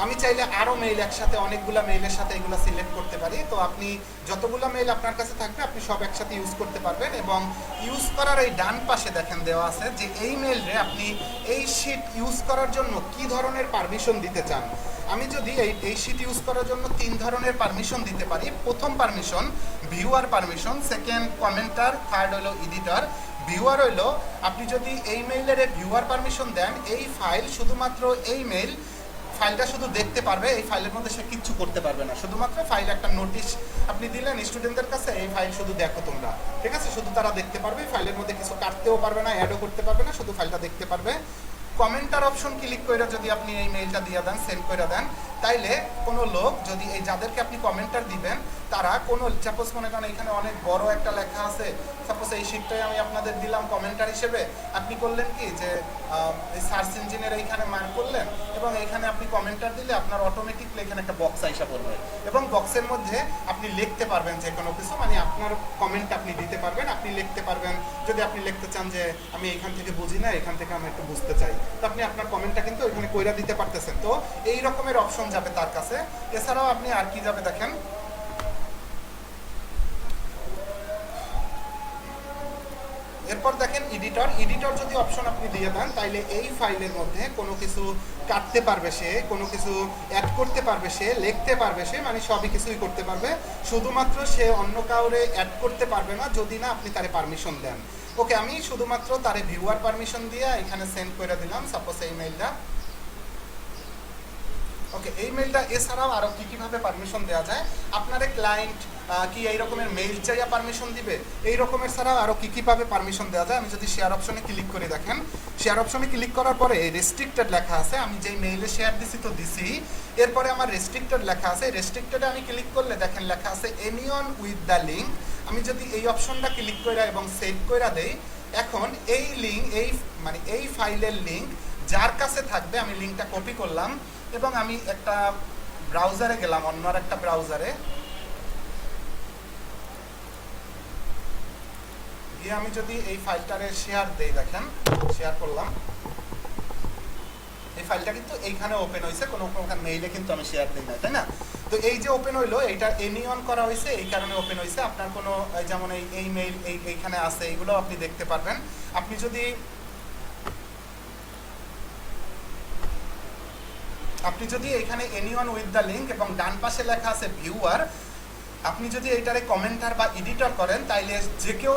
আমি চাইলে আরও মেইল একসাথে অনেকগুলো মেইলের সাথে এগুলো সিলেক্ট করতে পারি। তো আপনি যতগুলো মেইল আপনার কাছে থাকবে আপনি সব একসাথে ইউজ করতে পারবেন। এবং ইউজ করার এই ডান পাশে দেখেন দেওয়া আছে যে এই মেইলে আপনি এই শিট ইউজ করার জন্য কি ধরনের পারমিশন দিতে চান। আমি যদি এই শিট ইউজ করার জন্য 3 ধরনের পারমিশন দিতে পারি। প্রথম permission viewer permission, second কমেন্টার, third হলো এডিটর। ভিউয়ার হইলো আপনি যদি এই মেইলের ভিউয়ার পারমিশন দেন, এই ফাইল শুধুমাত্র এই মেইল ফাইলটা শুধু দেখতে পারবে, এই ফাইলের মধ্যে সে কিচ্ছু করতে পারবে না। শুধুমাত্র ফাইল একটা নোটিশ আপনি দিলেন স্টুডেন্টদের কাছে, এই ফাইল শুধু দেখো তোমরা, ঠিক আছে, শুধু তারা দেখতে পারবে, ফাইলের মধ্যে কিছু কাটতেও পারবে না, অ্যাডও করতে পারবে না, শুধু ফাইলটা দেখতে পারবে। কমেন্টার অপশন ক্লিক করে যদি আপনি এই মেইলটা দিয়ে দেন, সেন্ড করে দেন, তাইলে কোনো লোক যদি এই যাদেরকে আপনি কমেন্টার দিবেন তারা কোনো সাপোজ মনে করেন এখানে অনেক বড় একটা লেখা আছে, সাপোজ এই শিটটাই আমি আপনাদের দিলাম কমেন্টার হিসেবে, আপনি করলেন কি যে এই সার্চ ইঞ্জিনের এইখানে মার্ক করলেন এবং এইখানে আপনি কমেন্টার দিলে আপনার অটোমেটিকলি এখানে একটা বক্স আইসা পড়বে এবং বক্সের মধ্যে আপনি লিখতে পারবেন যে কোনো কিছু, মানে আপনার কমেন্ট আপনি দিতে পারবেন, আপনি লিখতে পারবেন। যদি আপনি লিখতে চান যে আমি এখান থেকে বুঝি না, এখান থেকে আমি একটু বুঝতে চাই, তো আপনি আপনার কমেন্টটা কিন্তু ওইখানে কইরা দিতে পারতেছেন। তো এই রকমের অপশন যাবে তার কাছে। এছাড়াও আপনি আর কি যাবে দেখেন, এরপর দেখেন এডিটর। এডিটর যদি অপশন আপনি দিয়ে দেন তাইলে এই ফাইলের মধ্যে কোনো কিছু কাটতে পারবে সে, কোনো কিছু অ্যাড করতে পারবে সে, লিখতে পারবে সে, মানে সবই কিছুই করতে পারবে। শুধুমাত্র সে অন্য কাউরে অ্যাড করতে পারবে না যদি না আপনি তারে পারমিশন দেন। ওকে, আমি শুধুমাত্র তারে ভিউয়ার পারমিশন দিয়ে এখানে সেন্ড করে দিলাম সাপোজ এই মেইলটা। ওকে, এই মেইলটা এছাড়াও আরও কীভাবে পারমিশন দেওয়া যায়, আপনার ক্লায়েন্ট কি এই রকমের মেইল চাইয়া পারমিশন দিবে, এই রকমের ছাড়াও আরও কীভাবে পারমিশন দেওয়া যায়। আমি যদি শেয়ার অপশনে ক্লিক করি দেখেন, শেয়ার অপশনে ক্লিক করার পরে রেস্ট্রিক্টেড লেখা আছে, আমি যেই মেইলে শেয়ার দিছি তো দিছি, এরপরে আমার রেস্ট্রিক্টেড লেখা আছে, রেস্ট্রিক্টেডে আমি ক্লিক করলে দেখেন লেখা আছে এনিওয়ান উইথ দ্য লিঙ্ক। আমি যদি এই অপশনটা ক্লিক করে এবং সেভ করে দেই, এখন এই লিঙ্ক এই ফাইলের লিঙ্ক যার কাছে থাকবে আমি লিঙ্কটা কপি করলাম এবং আমি একটা ব্রাউজারে গেলাম, অন্য আর একটা ব্রাউজারে গিয়ে আমি যদি এই ফাইলটারে শেয়ার দেই, দেখেন শেয়ার করলাম, এই ফাইলটা কিন্তু এইখানে ওপেন হয়েছে, কোনো মেইলে কিন্তু আমি শেয়ার দিই না, তাই না? তো এই যে ওপেন হইলো, এটা এনিয়ন করা হয়েছে, এই কারণে ওপেন হয়েছে। আপনার কোনো যেমন এই মেইল এইখানে আছে, এইগুলো আপনি দেখতে পারবেন। আপনি যদি এইখানে এনিওয়ান উইথ দ্য লিঙ্ক এবং ডান পাশে লেখা আছে ভিউয়ার, আপনি যদি এইটারে কমেন্টার বা এডিটর করেন, তাইলে যে কেউ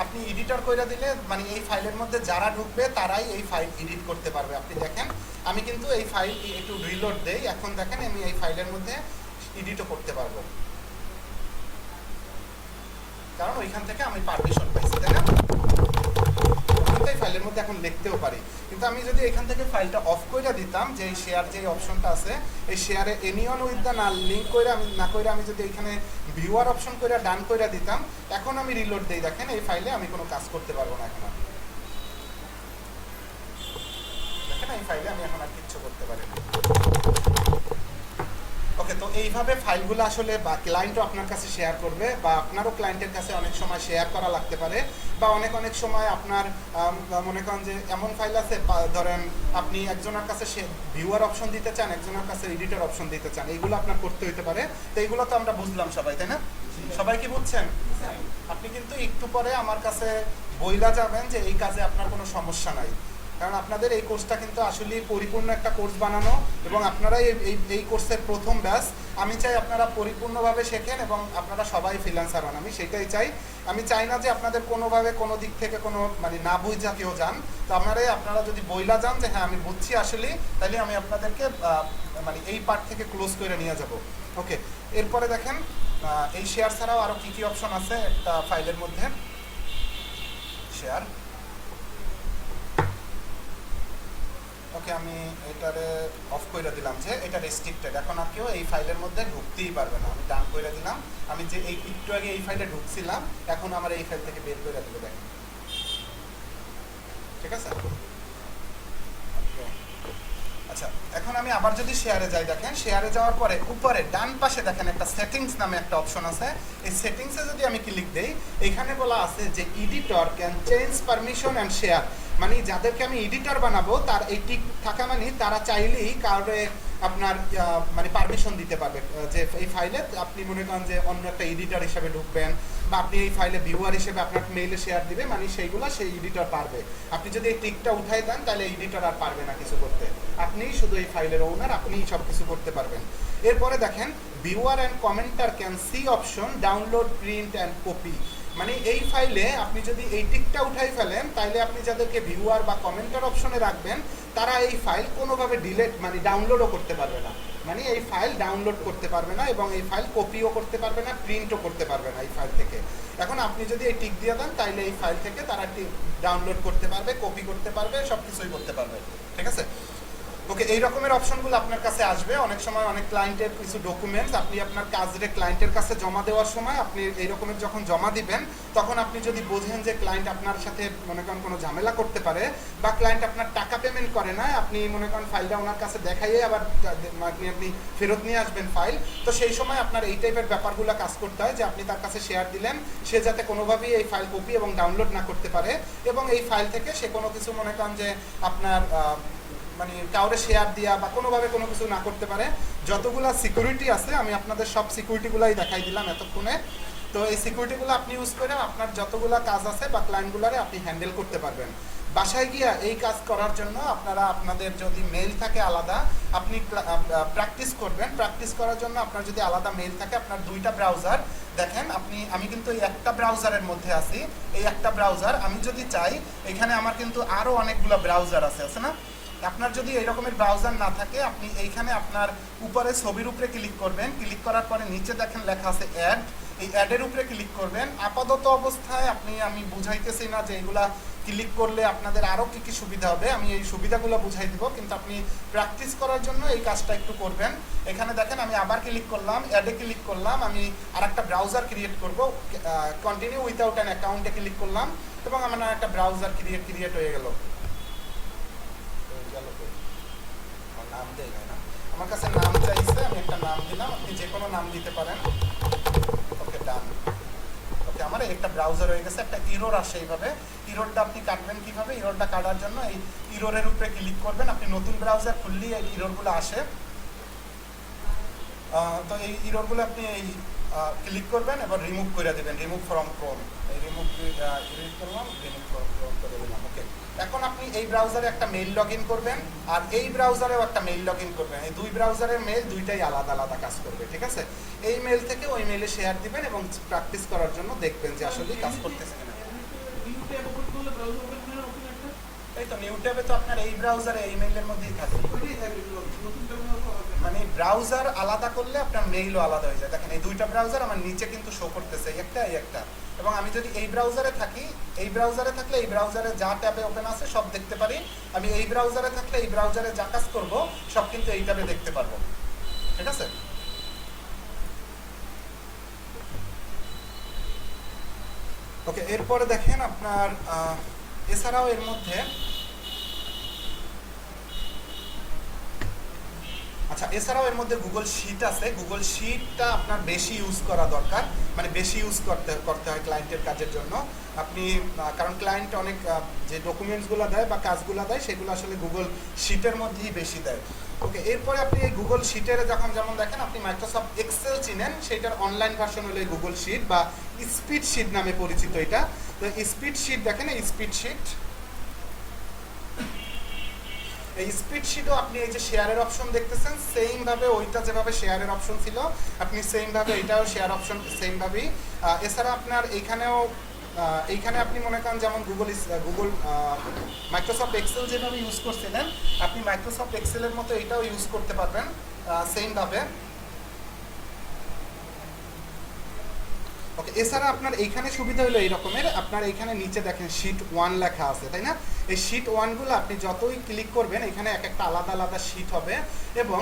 আপনি এডিটর করে দিলে মানে এই ফাইলের মধ্যে যারা ঢুকবে তারাই এই ফাইল এডিট করতে পারবে। আপনি দেখেন আমি কিন্তু এই ফাইল একটু রিলোড দেই, এখন দেখেন আমি এই ফাইলের মধ্যে এডিটও করতে পারবো, কারণ ওইখান থেকে আমি পারমিশন পাইছি, তাই না? এই ফাইলের মধ্যে এখন লিখতেও পারি। কিন্তু আমি যদি এখান থেকে ফাইলটা অফ করে দিতাম, যে এই শেয়ার যে অপশনটা আছে, এই শেয়ারে এনিওয়ান উইথ দ্য না লিঙ্ক করে আমি না করে আমি যদি এখানে ভিউয়ার অপশন করে ডান করে দিতাম, এখন আমি রিলোড দেই, দেখেন এই ফাইলে আমি কোনো কাজ করতে পারবো না। এখন দেখেন এই ফাইলে আমি এখন আর কিচ্ছু করতে পারি না। ওকে, তো এইভাবে ফাইলগুলো আসলে বা ক্লায়েন্টও আপনার কাছে শেয়ার করবে, বা আপনারও ক্লায়েন্টের কাছে অনেক সময় শেয়ার করা লাগতে পারে, বা অনেক সময় আপনার মনে করেন যে এমন ফাইল আছে, ধরেন আপনি একজনের কাছে ভিউয়ার অপশন দিতে চান, একজনের কাছে এডিটর অপশন দিতে চান, এইগুলো আপনার করতে হইতে পারে। তো এইগুলো তো আমরা বুঝলাম সবাই, তাই না? সবাই কি বুঝছেন? আপনি কিন্তু একটু পরে আমার কাছে বইলা যাবেন যে এই কাজে আপনার কোনো সমস্যা নাই, কারণ আপনাদের এই কোর্সটা কিন্তু আসলে পরিপূর্ণ একটা কোর্স বানানো, এবং আপনারা এই কোর্সের প্রথম ব্যাচ। আমি চাই আপনারা পরিপূর্ণভাবে শেখেন এবং আপনারা সবাই ফ্রিল্যান্সার হন, আমি সেটাই চাই। আমি চাই না যে আপনাদের কোনোভাবে কোনো দিক থেকে কোনো মানে না বুঝা কেউ যান। তো আপনারা যদি বইলা যান যে হ্যাঁ আমি বুঝছি আসলে, তাহলে আমি আপনাদেরকে মানে এই পার্ট থেকে ক্লোজ করে নিয়ে যাব। ওকে, এরপরে দেখেন এই শেয়ার ছাড়াও আরও কী কী অপশন আছে একটা ফাইলের মধ্যে। শেয়ার, ওকে, আমি এটারে অফ করে দিলাম যে এটা রেস্ট্রিক্টেড, এখন আর কেউ এই ফাইলের মধ্যে ঢুকতেই পারবে না। আমি ডান করে দিলাম, আমি যে একটু আগে এই ফাইলে ঢুকছিলাম, এখন আমার এই ফাইল থেকে বের করে দিবে, দেখেন, ঠিক আছে? আচ্ছা, এখন আমি আবার যদি শেয়ারে যাই, দেখেন শেয়ারে যাওয়ার পরে উপরে ডান পাশে দেখেন একটা সেটিংস নামে একটা অপশন আছে। এই সেটিংসে যদি আমি ক্লিক দেই, এখানে বলা আছে যে editor can change permission and share, মানে যাদেরকে আমি এডিটর বানাবো তার এই টিক থাকা মানে তারা চাইলেই কারোর আপনার মানে পারমিশন দিতে পারবে যে এই ফাইলে আপনি মনে করেন যে অন্য একটা এডিটর হিসেবে ঢুকবেন, বা আপনি এই ফাইলে ভিউয়ার হিসেবে আপনার মেইলে শেয়ার দিবে, মানে সেইগুলো সেই এডিটর পারবে। আপনি যদি এই টিকটা উঠাই দেন, তাহলে এডিটর আর পারবে না কিছু করতে, আপনিই শুধু এই ফাইলের ওনার, আপনিই সব কিছু করতে পারবেন। এরপরে দেখেন viewer and কমেন্টার can see option download, print and copy, মানে এই ফাইলে আপনি যদি এই টিকটা উঠাই ফেলেন, তাহলে আপনি যাদেরকে ভিউয়ার বা কমেন্টার অপশনে রাখবেন, তারা এই ফাইল কোনোভাবে ডিলিট মানে ডাউনলোডও করতে পারবে না, মানে এই ফাইল ডাউনলোড করতে পারবে না, এবং এই ফাইল কপিও করতে পারবে না, প্রিন্টও করতে পারবে না এই ফাইল থেকে। এখন আপনি যদি এই টিক দিয়ে দেন, তাহলে এই ফাইল থেকে তারা ডাউনলোড করতে পারবে, কপি করতে পারবে, সব কিছুই করতে পারবে, ঠিক আছে? ওকে, এই রকমের অপশনগুলো আপনার কাছে আসবে। অনেক সময় অনেক ক্লায়েন্টের কিছু ডকুমেন্টস আপনি আপনার কাজে ক্লায়েন্টের কাছে জমা দেওয়ার সময় আপনি এই রকমের যখন জমা দিবেন, তখন আপনি যদি বোঝেন যে ক্লায়েন্ট আপনার সাথে মনে করেন কোনো ঝামেলা করতে পারে, বা ক্লায়েন্ট আপনার টাকা পেমেন্ট করে না, আপনি মনে করেন ফাইলটা ওনার কাছে দেখাইয়ে আবার আপনি ফেরত নিয়ে আসবেন ফাইল, তো সেই সময় আপনার এই টাইপের ব্যাপারগুলো কাজ করতে হয় যে আপনি তার কাছে শেয়ার দিলেন, সে যাতে কোনোভাবেই এই ফাইল কপি এবং ডাউনলোড না করতে পারে, এবং এই ফাইল থেকে সে কোনো কিছু মনে করেন যে আপনার মানে কাউরে শেয়ার দেওয়া বা কোনোভাবে কোনো কিছু না করতে পারে। যতগুলা সিকিউরিটি আছে আমি আপনাদের সব সিকিউরিটিগুলাই দেখাই দিলাম এতক্ষণে। তো এই সিকিউরিটিগুলো আপনি ইউজ করে আপনার যতগুলা কাজ আছে বা ক্লায়েন্টগুলারে আপনি হ্যান্ডেল করতে পারবেন। বাসায় গিয়া এই কাজ করার জন্য আপনারা আপনাদের যদি মেইল থাকে আলাদা, আপনি প্র্যাকটিস করবেন। প্র্যাকটিস করার জন্য আপনার যদি আলাদা মেইল থাকে, আপনার দুইটা ব্রাউজার দেখেন, আমি কিন্তু এই একটা ব্রাউজারের মধ্যে আছি, এই একটা ব্রাউজার। আমি যদি চাই, এখানে আমার কিন্তু আরও অনেকগুলো ব্রাউজার আছে না? আপনার যদি এই রকমের ব্রাউজার না থাকে, আপনি এইখানে আপনার উপরে ছবির উপরে ক্লিক করবেন, ক্লিক করার পরে নিচে দেখেন লেখা আছে অ্যাড, এই অ্যাডের উপরে ক্লিক করবেন। আপাতত অবস্থায় আমি বুঝাইতেছি না যে এগুলা ক্লিক করলে আপনাদের আরও কী কী সুবিধা হবে, আমি এই সুবিধাগুলো বুঝাই দিব, কিন্তু আপনি প্র্যাকটিস করার জন্য এই কাজটা একটু করবেন। এখানে দেখেন আমি আবার ক্লিক করলাম, অ্যাডে ক্লিক করলাম, আমি আর একটা ব্রাউজার ক্রিয়েট করব, কন্টিনিউ উইথাউট অ্যান অ্যাকাউন্টে ক্লিক করলাম, এবং আমার একটা ব্রাউজার ক্রিয়েট হয়ে গেল। আমার নাম দেই না, আমার কাছে নাম চাইছে, আমি একটা নাম দিলাম, আপনি যে কোনো নাম দিতে পারেন। ওকে, ডান। ওকে, আমার একটা ব্রাউজার হয়ে গেছে। একটা ইরোর আসে এইভাবে, ইরোরটা আপনি কাটবেন কিভাবে? ইরোরটা কাটার জন্য এই ইরোরের উপরে ক্লিক করবেন। আপনি নতুন ব্রাউজার খুললেই এই ইরোরগুলো আসে। তো এই ইরোরগুলো আপনি এই ক্লিক করবেন এবং রিমুভ করে দেবেন, রিমুভ ফ্রম ক্রোম। এই রিমুভ করলাম, রিমুভ ফ্রম ক্রোম করে দিলাম। ওকে, এখন আপনি এই ব্রাউজারে একটা মেইল লগ ইন করবেন আর এই ব্রাউজারেও একটা মেইল লগ ইন করবেন। এই দুই ব্রাউজারের মেইল দুইটাই আলাদা আলাদা কাজ করবে, ঠিক আছে? এই মেইল থেকে ওই মেইলে শেয়ার দিবেন এবং প্র্যাকটিস করার জন্য দেখবেন যে আসলে কাজ করতেছে কিনা। এই তো নিউ ট্যাবে তো আপনার এই ব্রাউজারে এই মেইলের মধ্যেই থাকে, মানে ব্রাউজার আলাদা করলে আপনার মেইলও আলাদা হয়ে যায়। দেখেন এই দুইটা ব্রাউজার আমার নিচে কিন্তু শো করতেছে, একটা এই একটা। এবং আমি যদি এই ব্রাউজারে থাকি, এই ব্রাউজারে থাকলে এই ব্রাউজারে যা ট্যাবে ওপেন আছে সব দেখতে পারি। আমি এই ব্রাউজারে থাকলে এই ব্রাউজারে যা কাজ করব সব কিন্তু এই ট্যাবে দেখতে পারবো, ঠিক আছে? ওকে, এরপরে দেখেন আপনার এছাড়াও এর মধ্যে আচ্ছা, এছাড়াও এর মধ্যে গুগল শিট আছে। গুগল শিটটা আপনার বেশি ইউজ করা দরকার, মানে বেশি ইউজ করতে হয় ক্লায়েন্টের কাজের জন্য। আপনি কারণ ক্লায়েন্ট অনেক যে ডকুমেন্টসগুলো দেয় বা কাজগুলো দেয় সেগুলো আসলে গুগল শিটের মধ্যেই বেশি দেয়। ওকে, এরপরে আপনি এই গুগল শিটের যখন যেমন দেখেন আপনি মাইক্রোসফট এক্সেল চিনেন, সেটার অনলাইন ভার্সন হলো এই গুগল শিট বা স্পিড শিট নামে পরিচিত এটা। তো স্পিড শিট দেখেন, এই স্পিড শিট, এই স্প্রেডশিটও আপনি এই যে শেয়ারের অপশন দেখতেছেন সেম ভাবে ওইটা যেভাবে শেয়ারের অপশন ছিল আপনি সেম ভাবে এটাও শেয়ার অপশন সেম ভাবেই। এছাড়া আপনার এইখানে আপনি মনে করেন যেমন গুগল মাইক্রোসফট এক্সেল যেভাবে ইউজ করছিলেন আপনি মাইক্রোসফট এক্সেলের মতো এটাও ইউজ করতে পারবেন সেম ভাবে। ওকে, এছাড়া আপনার এইখানে সুবিধা হলো এই রকমের, আপনার এইখানে নিচে দেখেন শীট 1 লেখা আছে, তাই না? এই শীট 1গুলো আপনি যতই ক্লিক করবেন এখানে এক একটা আলাদা আলাদা শীট হবে এবং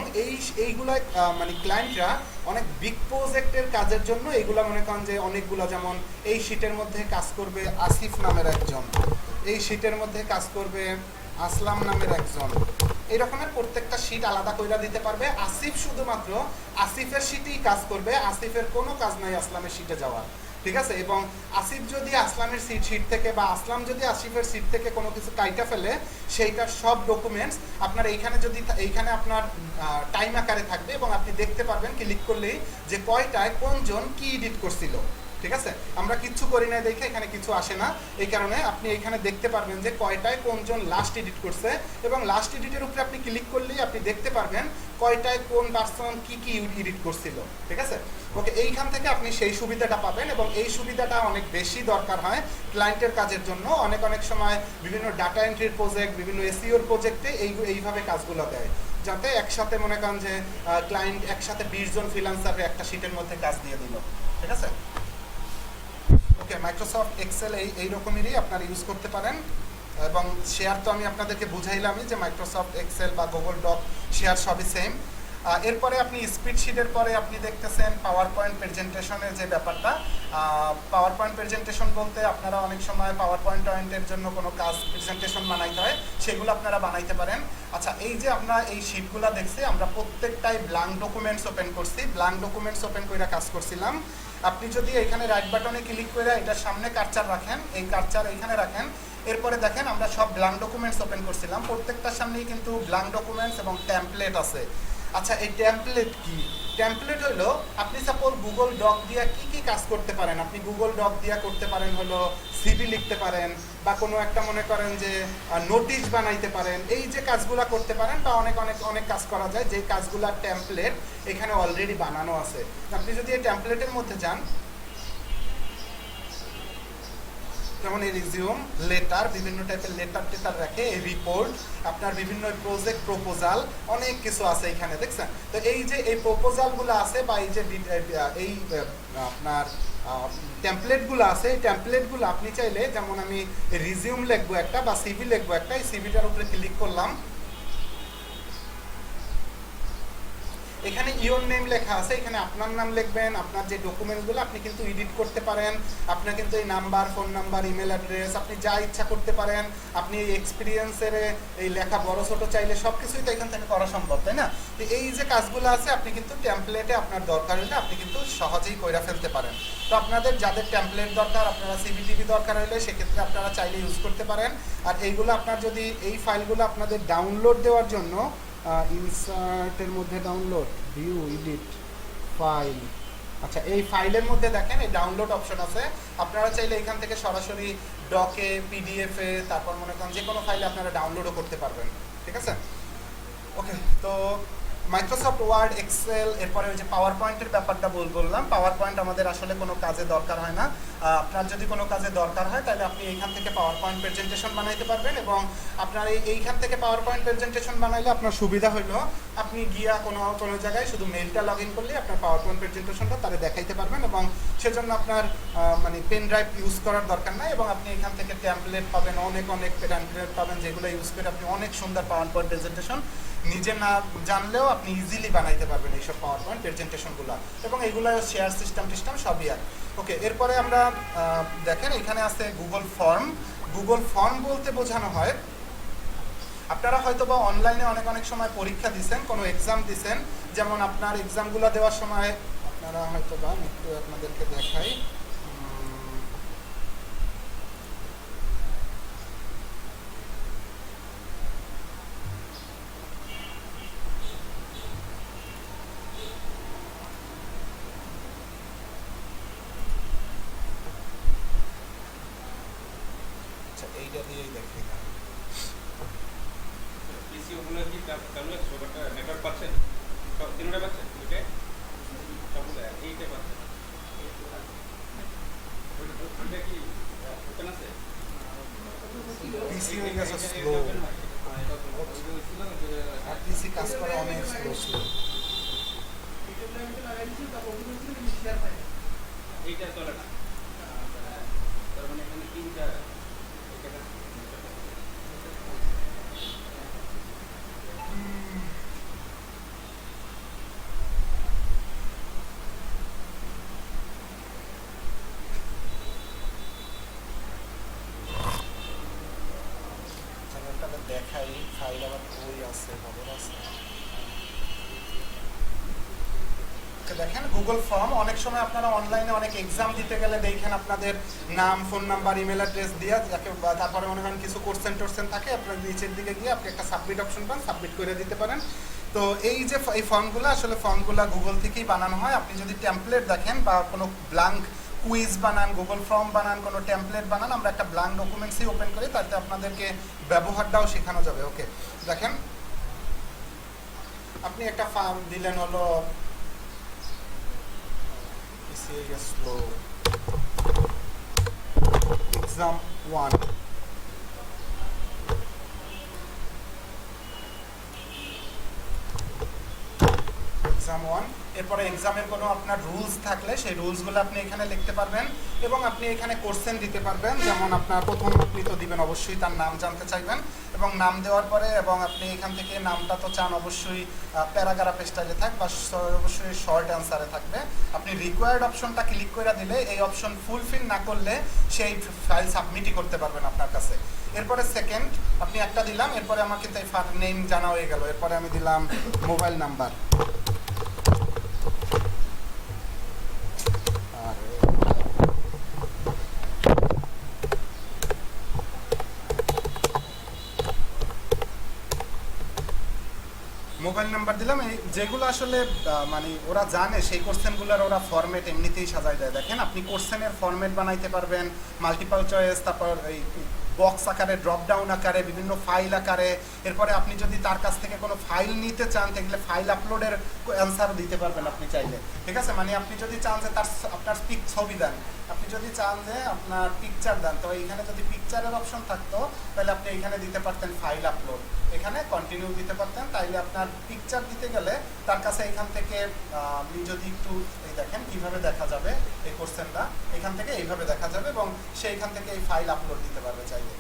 এইগুলো মানে ক্লায়েন্টরা অনেক বিগ প্রজেক্টের কাজের জন্য এইগুলো মনে করেন যে অনেকগুলো, যেমন এই শীটের মধ্যে কাজ করবে আসিফ নামের একজন, এই শীটের মধ্যে কাজ করবে আসলাম নামের একজন, এই রকমের প্রত্যেকটা শীট আলাদা কইরা দিতে পারবে। আসিফ শুধুমাত্র আসিফের শীটেই কাজ করবে, আসিফের কোনো কাজ নাই আসলামের শীটে যাওয়ার, ঠিক আছে? এবং আসিফ যদি আসলামের শীট থেকে বা আসলাম যদি আসিফের শীট থেকে কোনো কিছু কাইটা ফেলে সেইটার সব ডকুমেন্টস আপনার এইখানে আপনার টাইম আকারে থাকবে এবং আপনি দেখতে পারবেন ক্লিক করলেই যে কয়টায় কোনজন কি এডিট করছিল, ঠিক আছে? আমরা কিচ্ছু করি না দেখে এখানে কিছু আসে না, এই কারণে আপনি এখানে দেখতে পারবেন যে কয়টায় কোনজন লাস্ট এডিট করছে এবং লাস্ট এডিটের উপরে আপনি ক্লিক করলেই আপনি দেখতে পারবেন কয়টায় কোন পারসন কি এডিট করছিল, ঠিক আছে? ওকে, এইখান থেকে আপনি সেই সুবিধাটা পাবেন এবং এই সুবিধাটা অনেক বেশি দরকার হয় ক্লায়েন্টের কাজের জন্য। অনেক সময় বিভিন্ন ডাটা এন্ট্রির প্রজেক্ট, বিভিন্ন এসইওর প্রজেক্টে এইভাবে কাজগুলো দেয়, যাতে একসাথে মনে করেন যে ক্লায়েন্ট একসাথে 20 জন ফ্রিল্যান্সারকে একটা শিটের মধ্যে কাজ দিয়ে দিল, ঠিক আছে? ওকে, মাইক্রোসফট এক্সেল এই রকমেরই আপনারা ইউজ করতে পারেন এবং শেয়ার তো আমি আপনাদেরকে বুঝাইলামই যে মাইক্রোসফট এক্সেল বা গুগল ডক শেয়ার সবই সেম। এরপরে আপনি স্প্রেডশিটের পরে আপনি দেখতেছেন পাওয়ার পয়েন্ট প্রেজেন্টেশনের যে ব্যাপারটা। পাওয়ার পয়েন্ট প্রেজেন্টেশন বলতে আপনারা অনেক সময় পাওয়ার পয়েন্টের জন্য কোনো কাজ প্রেজেন্টেশন বানাইতে হয়, সেগুলো আপনারা বানাইতে পারেন। আচ্ছা, এই যে আমরা এই শিটগুলো দেখছি আমরা প্রত্যেকটাই ব্ল্যাঙ্ক ডকুমেন্টস ওপেন করছি, ব্ল্যাঙ্ক ডকুমেন্টস ওপেন করে কাজ করছিলাম। আপনি যদি এখানে রাইট বাটনে ক্লিক করে এটার সামনে কার্সার রাখেন, এই কার্সার এইখানে রাখেন, এরপরে দেখেন আমরা সব ব্ল্যাঙ্ক ডকুমেন্টস ওপেন করছিলাম, প্রত্যেকটার সামনেই কিন্তু ব্ল্যাঙ্ক ডকুমেন্টস এবং টেমপ্লেট আছে। আচ্ছা, এই টেমপ্লেট কি? টেমপ্লেট হলো আপনি সাপোজ গুগল ডক দিয়ে কি কাজ করতে পারেন। আপনি গুগল ডক দিয়ে করতে পারেন হলো সিভি লিখতে পারেন বা কোনো একটা মনে করেন যে নোটিশ বানাইতে পারেন, এই যে কাজগুলো করতে পারেন বা অনেক কাজ করা যায় যে কাজগুলোর টেমপ্লেট এখানে অলরেডি বানানো আছে। আপনি যদি এই টেমপ্লেটের মধ্যে যান, যেমন এই রিজিউম, লেটার, বিভিন্ন টাইপের লেটার রাখে, এই রিপোর্ট, আপনার বিভিন্ন প্রজেক্ট প্রপোজাল, অনেক কিছু আছে এখানে, দেখছেন? তো এই যে এই প্রপোজালগুলো আছে বা এই যে এই আপনার টেমপ্লেটগুলো আছে, এই টেমপ্লেটগুলো আপনি চাইলে, যেমন আমি রিজিউম লিখবো একটা বা সিভি লিখবো একটা, এই সিভিটার উপরে ক্লিক করলাম, এখানে ইওর নেম লেখা আছে, এখানে আপনার নাম লিখবেন, আপনার যে ডকুমেন্টসগুলো আপনি কিন্তু এডিট করতে পারেন, আপনার কিন্তু এই number, phone number, email address আপনি যা ইচ্ছা করতে পারেন, আপনি এই এক্সপিরিয়েন্সের এই লেখা বড় ছোট চাইলে সব কিছুই তো এখান থেকে করা সম্ভব, তাই না? তো এই যে কাজগুলো আছে আপনি কিন্তু টেমপ্লেটে আপনার দরকার হলে আপনি কিন্তু সহজেই কইরা ফেলতে পারেন। তো আপনাদের যাদের টেমপ্লেট দরকার, আপনারা সিভিটিভি দরকার হলে সেক্ষেত্রে আপনারা চাইলে ইউজ করতে পারেন। আর এইগুলো আপনার যদি এই ফাইলগুলো আপনাদের ডাউনলোড দেওয়ার জন্য ইনসার্টের মধ্যে ডাউনলোড, ভিউ, এডিট, ফাইল, আচ্ছা এই ফাইলের মধ্যে দেখেন এই ডাউনলোড অপশন আছে, আপনারা চাইলে এখান থেকে সরাসরি ডকে, পিডিএফে, তারপর মনে করেন যে কোনো ফাইলে আপনারা ডাউনলোডও করতে পারবেন, ঠিক আছে? ওকে, তো মাইক্রোসফট ওয়ার্ড, এক্সেল, এরপরে ওই যে পাওয়ার পয়েন্টের ব্যাপারটা বললাম। পাওয়ার পয়েন্ট আমাদের আসলে কোনো কাজে দরকার হয় না। আপনার যদি কোনো কাজে দরকার হয় তাহলে আপনি এইখান থেকে পাওয়ার পয়েন্ট প্রেজেন্টেশন বানাইতে পারবেন, এবং আপনার এইখান থেকে পাওয়ার পয়েন্ট প্রেজেন্টেশন বানাইলে আপনার সুবিধা হইলো আপনি গিয়া কোনো জায়গায় শুধু মেইলটা লগ ইন করলে আপনার পাওয়ার পয়েন্ট প্রেজেন্টেশনটা তারা দেখাইতে পারবেন, এবং সেজন্য আপনার মানে পেন ড্রাইভ ইউজ করার দরকার নাই, এবং আপনি এখান থেকে ট্যাম্পলেট পাবেন, অনেক ট্যাম্পলেট পাবেন যেগুলো ইউজ করে আপনি অনেক সুন্দর পাওয়ার পয়েন্ট প্রেজেন্টেশন নিজে না জানলেও আপনি ইজিলি বানাইতে পারবেন এইসব পাওয়ার পয়েন্ট প্রেজেন্টেশনগুলো, এবং এইগুলো শেয়ার সিস্টেম সবই আর। ওকে, এরপরে আমরা দেখেন এখানে আছে গুগল ফর্ম। গুগল ফর্ম বলতে বোঝানো হয় আপনারা হয়তো বা অনলাইনে অনেক সময় পরীক্ষা দিচ্ছেন, কোনো এক্সাম দিচ্ছেন, যেমন আপনার এক্সামগুলো দেওয়ার সময় আপনারা হয়তো বা একটু আপনাদেরকে দেখাই, এইটা দিয়েই দেখি পিসিওগুলো কি তাহলে সবটা নেটওয়ার্ক পাচ্ছেন, সব তিনটা পাচ্ছেন, ওইটা সবগুলো এইটা পাচ্ছেন, ওইটা কি ওপেন আছে? পিসি হয়ে গেছে স্লো, আর পিসি কাজ করে অনেক স্লো। এইটা চলে না, তার মানে এখানে তিনটা দেখাই ফাইল আবার কই আছে, খবর আছে। দেখেন গুগল ফর্ম, অনেক সময় আপনারা অনলাইনে অনেক এক্সাম দিতে গেলে দেখেন আপনাদের নাম, ফোন নাম্বার, ইমেল অ্যাড্রেস দিয়ে তারপরে মনে করেন কিছু কোশ্চেন থাকে, আপনার নিচের দিকে গিয়ে আপনি একটা সাবমিট অপশন পান, সাবমিট করে দিতে পারেন। তো এই যে এই ফর্মগুলো আসলে ফর্মগুলো গুগল থেকেই বানানো হয়। আপনি যদি টেমপ্লেট দেখেন বা কোনো ব্ল্যাঙ্ক কুইজ বানান, গুগল ফর্ম বানান, কোনো টেমপ্লেট বানান, আমরা একটা ব্ল্যাঙ্ক ডকুমেন্টসই ওপেন করি, তাতে আপনাদেরকে ব্যবহারটাও শেখানো যাবে। ওকে, দেখেন আপনি একটা ফর্ম দিলেন, হলো স্লো এক্সাম 1, এক্সাম 1। এরপরে এক্সামের কোনো আপনার রুলস থাকলে সেই রুলসগুলো আপনি এখানে লিখতে পারবেন, এবং আপনি এখানে কোশ্চেন দিতে পারবেন। যেমন আপনার প্রথম আপনি তো দিবেন অবশ্যই তার নাম জানতে চাইবেন, এবং নাম দেওয়ার পরে এবং আপনি এখান থেকে নামটা তো চান অবশ্যই প্যারাগ্রাফ স্টাইলে থাক বা অবশ্যই শর্ট অ্যান্সারে থাকবে। আপনি রিকোয়ার্ড অপশনটা ক্লিক করে দিলে এই অপশন ফুলফিল না করলে সেই ফাইল সাবমিটই করতে পারবেন আপনার কাছে। এরপরে সেকেন্ড আপনি একটা দিলাম, এরপরে আমাকে তাই নেম জানা হয়ে গেল, এরপরে আমি দিলাম মোবাইল নাম্বার। মোবাইল নাম্বার দিলাম। এই যেগুলো আসলে মানে ওরা জানে সেই কোশ্চেনগুলোর ওরা ফরম্যাট এমনিতেই সাজাই দেয়। দেখেন আপনি কোশ্চেনের ফরম্যাট বানাইতে পারবেন, মাল্টিপল চয়েস, তারপর এই বক্স আকারে, ড্রপ ডাউন আকারে, বিভিন্ন ফাইল আকারে। এরপরে আপনি যদি তার কাছ থেকে কোনো ফাইল নিতে চান তাহলে ফাইল আপলোডের অ্যান্সারও দিতে পারবেন আপনি চাইলে, ঠিক আছে? মানে আপনি যদি চান যে আপনার ছবি দেন, আপনি যদি চান যে আপনার পিকচার দেন, তো এইখানে যদি পিকচারের অপশন থাকতো তাহলে আপনি এখানে দিতে পারতেন ফাইল আপলোড, এখানে কন্টিনিউ দিতে পারতেন। তাইলে আপনার পিকচার দিতে গেলে তার কাছে এখান থেকে আপনি যদি একটু এই দেখেন কিভাবে দেখা যাবে এই কোশ্চেনটা, এখান থেকে এইভাবে দেখা যাবে, এবং সেইখান থেকে এই ফাইল আপলোড দিতে পারবে চাইলে।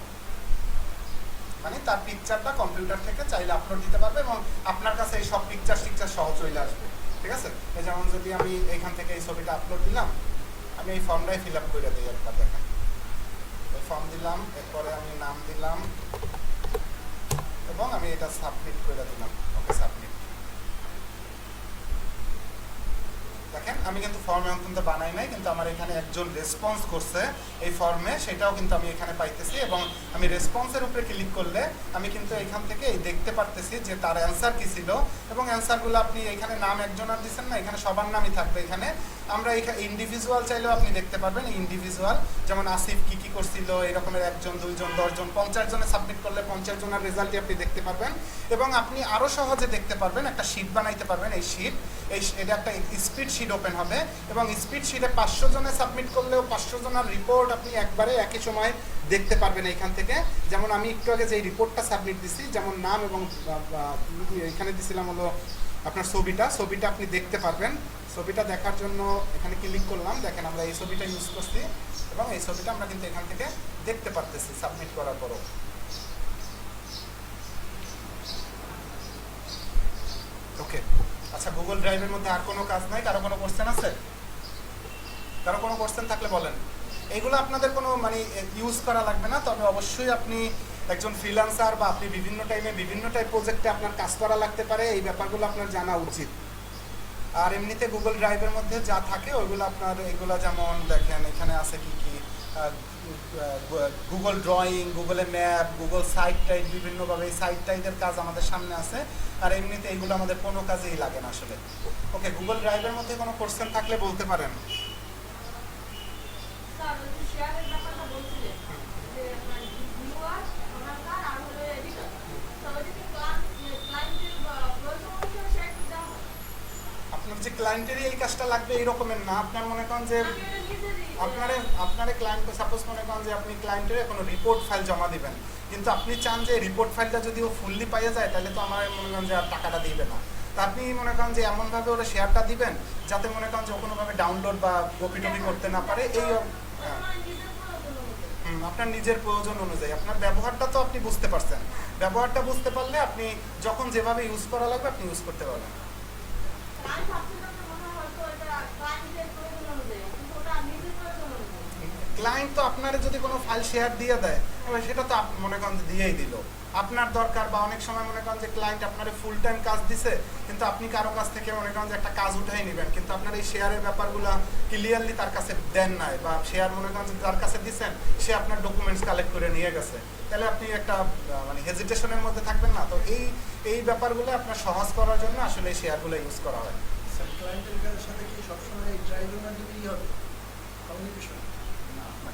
মানে তার পিকচারটা কম্পিউটার থেকে চাইলে আপলোড দিতে পারবে এবং আপনার কাছে এই সব পিকচার সহ চলে আসবে। ঠিক আছে, এই যেমন যদি আমি এইখান থেকে এই ছবিটা আপলোড দিলাম, আমি এই ফর্মটাই ফিল আপ করে দিই একবার দেখেন। এই ফর্ম দিলাম, এরপরে আমি নাম দিলাম এবং আমি এটা সাবমিট করে দিলাম। ওকে, সাবমিট। দেখেন আমি কিন্তু ফর্ম এখন কিন্তু বানাই নাই, কিন্তু আমার এখানে একজন রেসপন্স করছে এই ফর্মে, সেটাও কিন্তু আমি এখানে পাইতেছি এবং আমি রেসপন্সের উপরে ক্লিক করলে আমি কিন্তু এখান থেকে দেখতে পারতেছি যে তার অ্যান্সার কি ছিল এবং অ্যান্সারগুলো আপনি এখানে নাম একজনের দিচ্ছেন না, এখানে সবার নামই থাকবে। এখানে আমরা এখানে ইন্ডিভিজুয়াল চাইলেও আপনি দেখতে পারবেন, ইন্ডিভিজুয়াল যেমন আসিফ কি করছিল এরকমের 1 জন 2 জন 10 জন 50 জনে সাবমিট করলে 50 জনের রেজাল্টই আপনি দেখতে পারবেন এবং আপনি আরও সহজে দেখতে পারবেন, একটা শিট বানাইতে পারবেন। এই শিট এটা একটা স্পিড শিট ওপেন হবে এবং স্পিড শিটে 500 জনে সাবমিট করলেও 500 জনের রিপোর্ট আপনি একবারে একই সময় দেখতে পারবেন এইখান থেকে। যেমন আমি একটু আগে যে রিপোর্টটা সাবমিট দিছি, যেমন নাম এবং এখানে দিছিলাম হলো আপনার ছবিটা আপনি দেখতে পারবেন। ছবিটা দেখার জন্য এখানে ক্লিক করলাম, দেখেন আমরা এই ছবিটা ইউজ করছি এবং এই ছবিটা আমরা কিন্তু এখান থেকে দেখতে পারতেছি সাবমিট করার পরও। ওকে, আচ্ছা গুগল ড্রাইভের মধ্যে আর কোনো কাজ নাই? কারো কোনো কোশ্চেন আছে? কারো কোনো কোশ্চেন থাকলে বলেন। এইগুলো আপনাদের কোনো মানে ইউজ করা লাগবে না, তবে অবশ্যই আপনি একজন ফ্রিল্যান্সার বা আপনি বিভিন্ন টাইমে বিভিন্ন টাইপ প্রজেক্টে আপনার কাজ করা লাগতে পারে, এই ব্যাপারগুলো আপনার জানা উচিত। আর এমনিতে গুগল ড্রাইভের মধ্যে যা থাকে ওইগুলো আপনার এগুলো যেমন দেখেন এখানে আছে কি গুগল ড্রয়িং, গুগলে ম্যাপ, গুগল সাইট টাইট, বিভিন্নভাবে এই সাইট টাইটের কাজ আমাদের সামনে আছে। আর এমনিতে এইগুলো আমাদের কোনো কাজেই লাগে না আসলে। ওকে, গুগল ড্রাইভের মধ্যে কোনো কোশ্চেন থাকলে বলতে পারেন। আপনার যে ক্লায়েন্টেরই এই কাজটা লাগবে এই রকমের না, আপনার মনে করেন যে আপনার ক্লায়েন্ট সাপোজ মনে করেন যে আপনি ক্লায়েন্টের কোনো রিপোর্ট ফাইল জমা দিবেন, কিন্তু আপনি চান যে রিপোর্ট ফাইলটা যদি ও ফুললি পাইয়ে যায় তাহলে তো আমার মনে করেন যে আর টাকাটা দিবে না। তা আপনি মনে করেন যে এমনভাবে ওরা শেয়ারটা দিবেন যাতে মনে করেন যে ও কোনোভাবে ডাউনলোড বা কপি টপি করতে না পারে। এই আপনার নিজের প্রয়োজন অনুযায়ী আপনার ব্যবহারটা তো আপনি বুঝতে পারছেন, ব্যবহারটা বুঝতে পারলে আপনি যখন যেভাবে ইউজ করা লাগবে আপনি ইউজ করতে পারবেন। ক্লায়েন্ট তো আপনার যদি কোনো ফাইল শেয়ার দিয়ে দেয় এবার সেটা তো মনে করেন যে দিয়েই দিল, আপনার দরকার বা অনেক সময় মনে করেন যে ক্লায়েন্ট আপনার ফুল টাইম কাজ দিছে কিন্তু আপনি কারো কাছ থেকে মনে করেন যে একটা কাজ উঠাই নেবেন, কিন্তু আপনার এই শেয়ারের ব্যাপারগুলো ক্লিয়ারলি তার কাছে দেন নাই বা শেয়ার মনে করেন যে তার কাছে দিচ্ছেন সে আপনার ডকুমেন্টস কালেক্ট করে নিয়ে গেছে, তাহলে আপনি একটা মানে হেজিটেশনের মধ্যে থাকবেন না। তো এই ব্যাপারগুলো আপনার সহজ করার জন্য আসলে এই শেয়ারগুলো ইউজ করা হয়। ক্লায়েন্টের সাথে কি সবসময় ড্রাইভিং দিলেই হবে কমিউনিকেশন?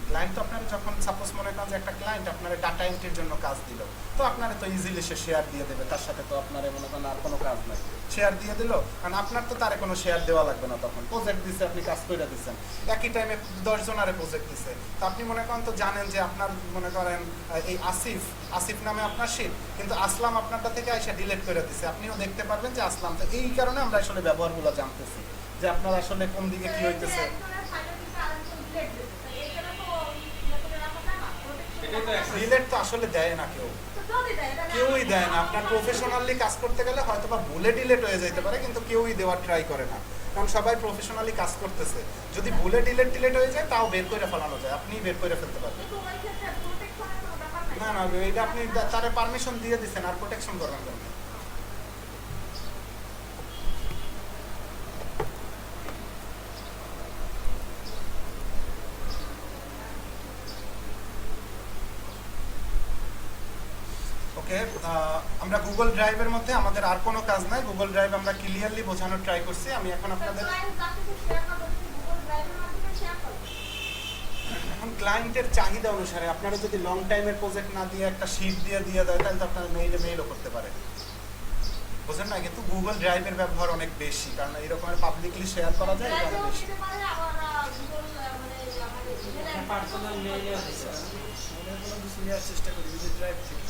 ক্লায়েন্ট তো আপনার যখন সাপোজ মনে করেন যে একটা ক্লায়েন্ট আপনার ডাটা এন্ট্রির জন্য কাজ দিল, তো আপনার তো ইজিলি সে শেয়ার দিয়ে দেবে, তার সাথে তো আপনার মনে করেন আর কোনো কাজ নাই, শেয়ার দিয়ে দিল, কারণ আপনার তো তারে কোনো শেয়ার দেওয়া লাগবে না। তখন প্রজেক্ট দিচ্ছে, আপনি কাজ করে দিচ্ছেন, একই টাইমে 10 জনারে প্রজেক্ট দিচ্ছে, তো আপনি মনে করেন তো জানেন যে আপনার মনে করেন এই আসিফ নামে আপনার শিট, কিন্তু আসলাম আপনারটা থেকে এসে ডিলিট করে দিচ্ছে, আপনিও দেখতে পারবেন যে আসলাম। তো এই কারণে আমরা আসলে ব্যবহারগুলো জানতেছি যে আপনার আসলে কোন দিকে কি হইতেছে। ডিলেট তো আসলে দেয় না কেউই দেয় না। আপনার প্রফেশনালি কাজ করতে গেলে হয়তো বা ভুলে ডিলেট হয়ে যেতে পারে, কিন্তু কেউই দেওয়ার ট্রাই করে না, কারণ সবাই প্রফেশনালি কাজ করতেছে। যদি ভুলে ডিলেট হয়ে যায় তাও বের করে ফেলানো যায়, আপনি বের করে ফেলতে পারবেন। না এটা আপনি তারে পারমিশন দিয়ে দিচ্ছেন, আর প্রোটেকশন করবেন কেন? ওকে, আমরা গুগল ড্রাইভের মধ্যে আমাদের আর কোনো কাজ নাই, গুগল ড্রাইভ আমরা ক্লিয়ারলি বোঝানোর ট্রাই করছি। আমি এখন আপনাদের এখন ক্লায়েন্টের চাহিদা অনুসারে আপনারা যদি লং টাইমের প্রজেক্ট না দিয়ে একটা শিট দিয়ে দেয় তাহলে তো আপনারা মেইলও করতে পারে, বুঝেন না? কিন্তু গুগল ড্রাইভের ব্যবহার অনেক বেশি, কারণ এই রকমের পাবলিকলি শেয়ার করা যায় এটা অনেক বেশি। চেষ্টা করি যদি ড্রাইভ থেকে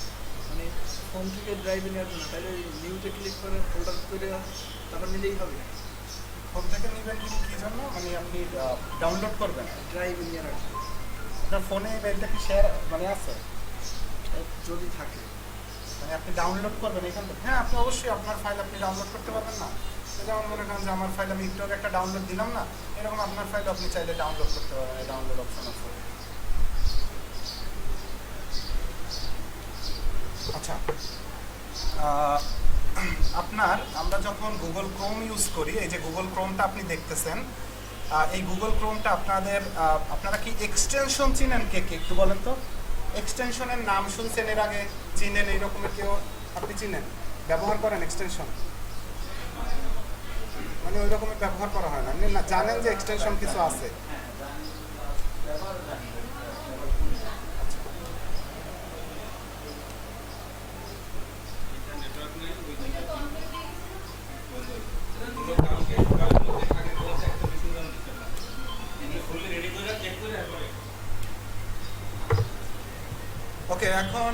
মানে ফোন থেকে ড্রাইভে নেওয়ার জন্য, তাহলে নিউতে ক্লিক করে ফোল্ডার করে তারপর নিলেই হবে। ফোন থেকে নেবেন কি জন্য? মানে আপনি ডাউনলোড করবেন ড্রাইভে নেওয়ার জন্য। আপনার ফোনে মেইলটা কি শেয়ার মানে আছে? যদি থাকে মানে আপনি ডাউনলোড করবেন এখান থেকে, হ্যাঁ আপনি অবশ্যই আপনার ফাইল আপনি ডাউনলোড করতে পারবেন না। তো যেমন মনে করেন যে আমার ফাইল আমি একটু আগে একটা ডাউনলোড দিলাম না, এরকম আপনার ফাইল আপনি চাইলে ডাউনলোড করতে পারবেন, ডাউনলোড অপশন আছে। আচ্ছা, আপনার আমরা যখন গুগল ক্রোম ইউজ করি, এই যে গুগল ক্রোমটা আপনি দেখতেছেন, এই গুগল ক্রোমটা আপনারা কি এক্সটেনশন চিনেন কে কে একটু বলেন তো? এক্সটেনশনের নাম শুনছেন এর আগে? চিনেন এইরকমের কেউ? আপনি চিনেন, ব্যবহার করেন এক্সটেনশন? মানে ওই রকমের ব্যবহার করা হয় না, আপনি না জানেন যে এক্সটেনশন কিছু আছে? নেটওয়ার্ক নেই ওই জন্য কালকে সকালের মধ্যে আগে বলছে একটা মেশিন দাম দিতে না, এমনি ফুললি রেডি করে চেক করে তারপরে। ওকে, এখন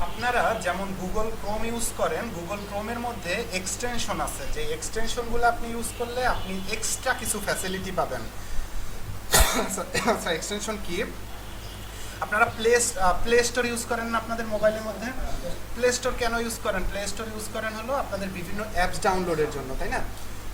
আপনারা যেমন গুগল ক্রোম ইউজ করেন, গুগল ক্রোমের মধ্যে এক্সটেনশন আছে, যে এক্সটেনশনগুলো আপনি ইউজ করলে আপনি এক্সট্রা কিছু ফ্যাসিলিটি পাবেন। আচ্ছা, এক্সটেনশন কি? আপনারা প্লে স্টোর ইউজ করেন না আপনাদের মোবাইলের মধ্যে? প্লে স্টোর কেন ইউজ করেন? প্লে স্টোর ইউজ করেন হলো আপনাদের বিভিন্ন অ্যাপস ডাউনলোডের জন্য, তাই না?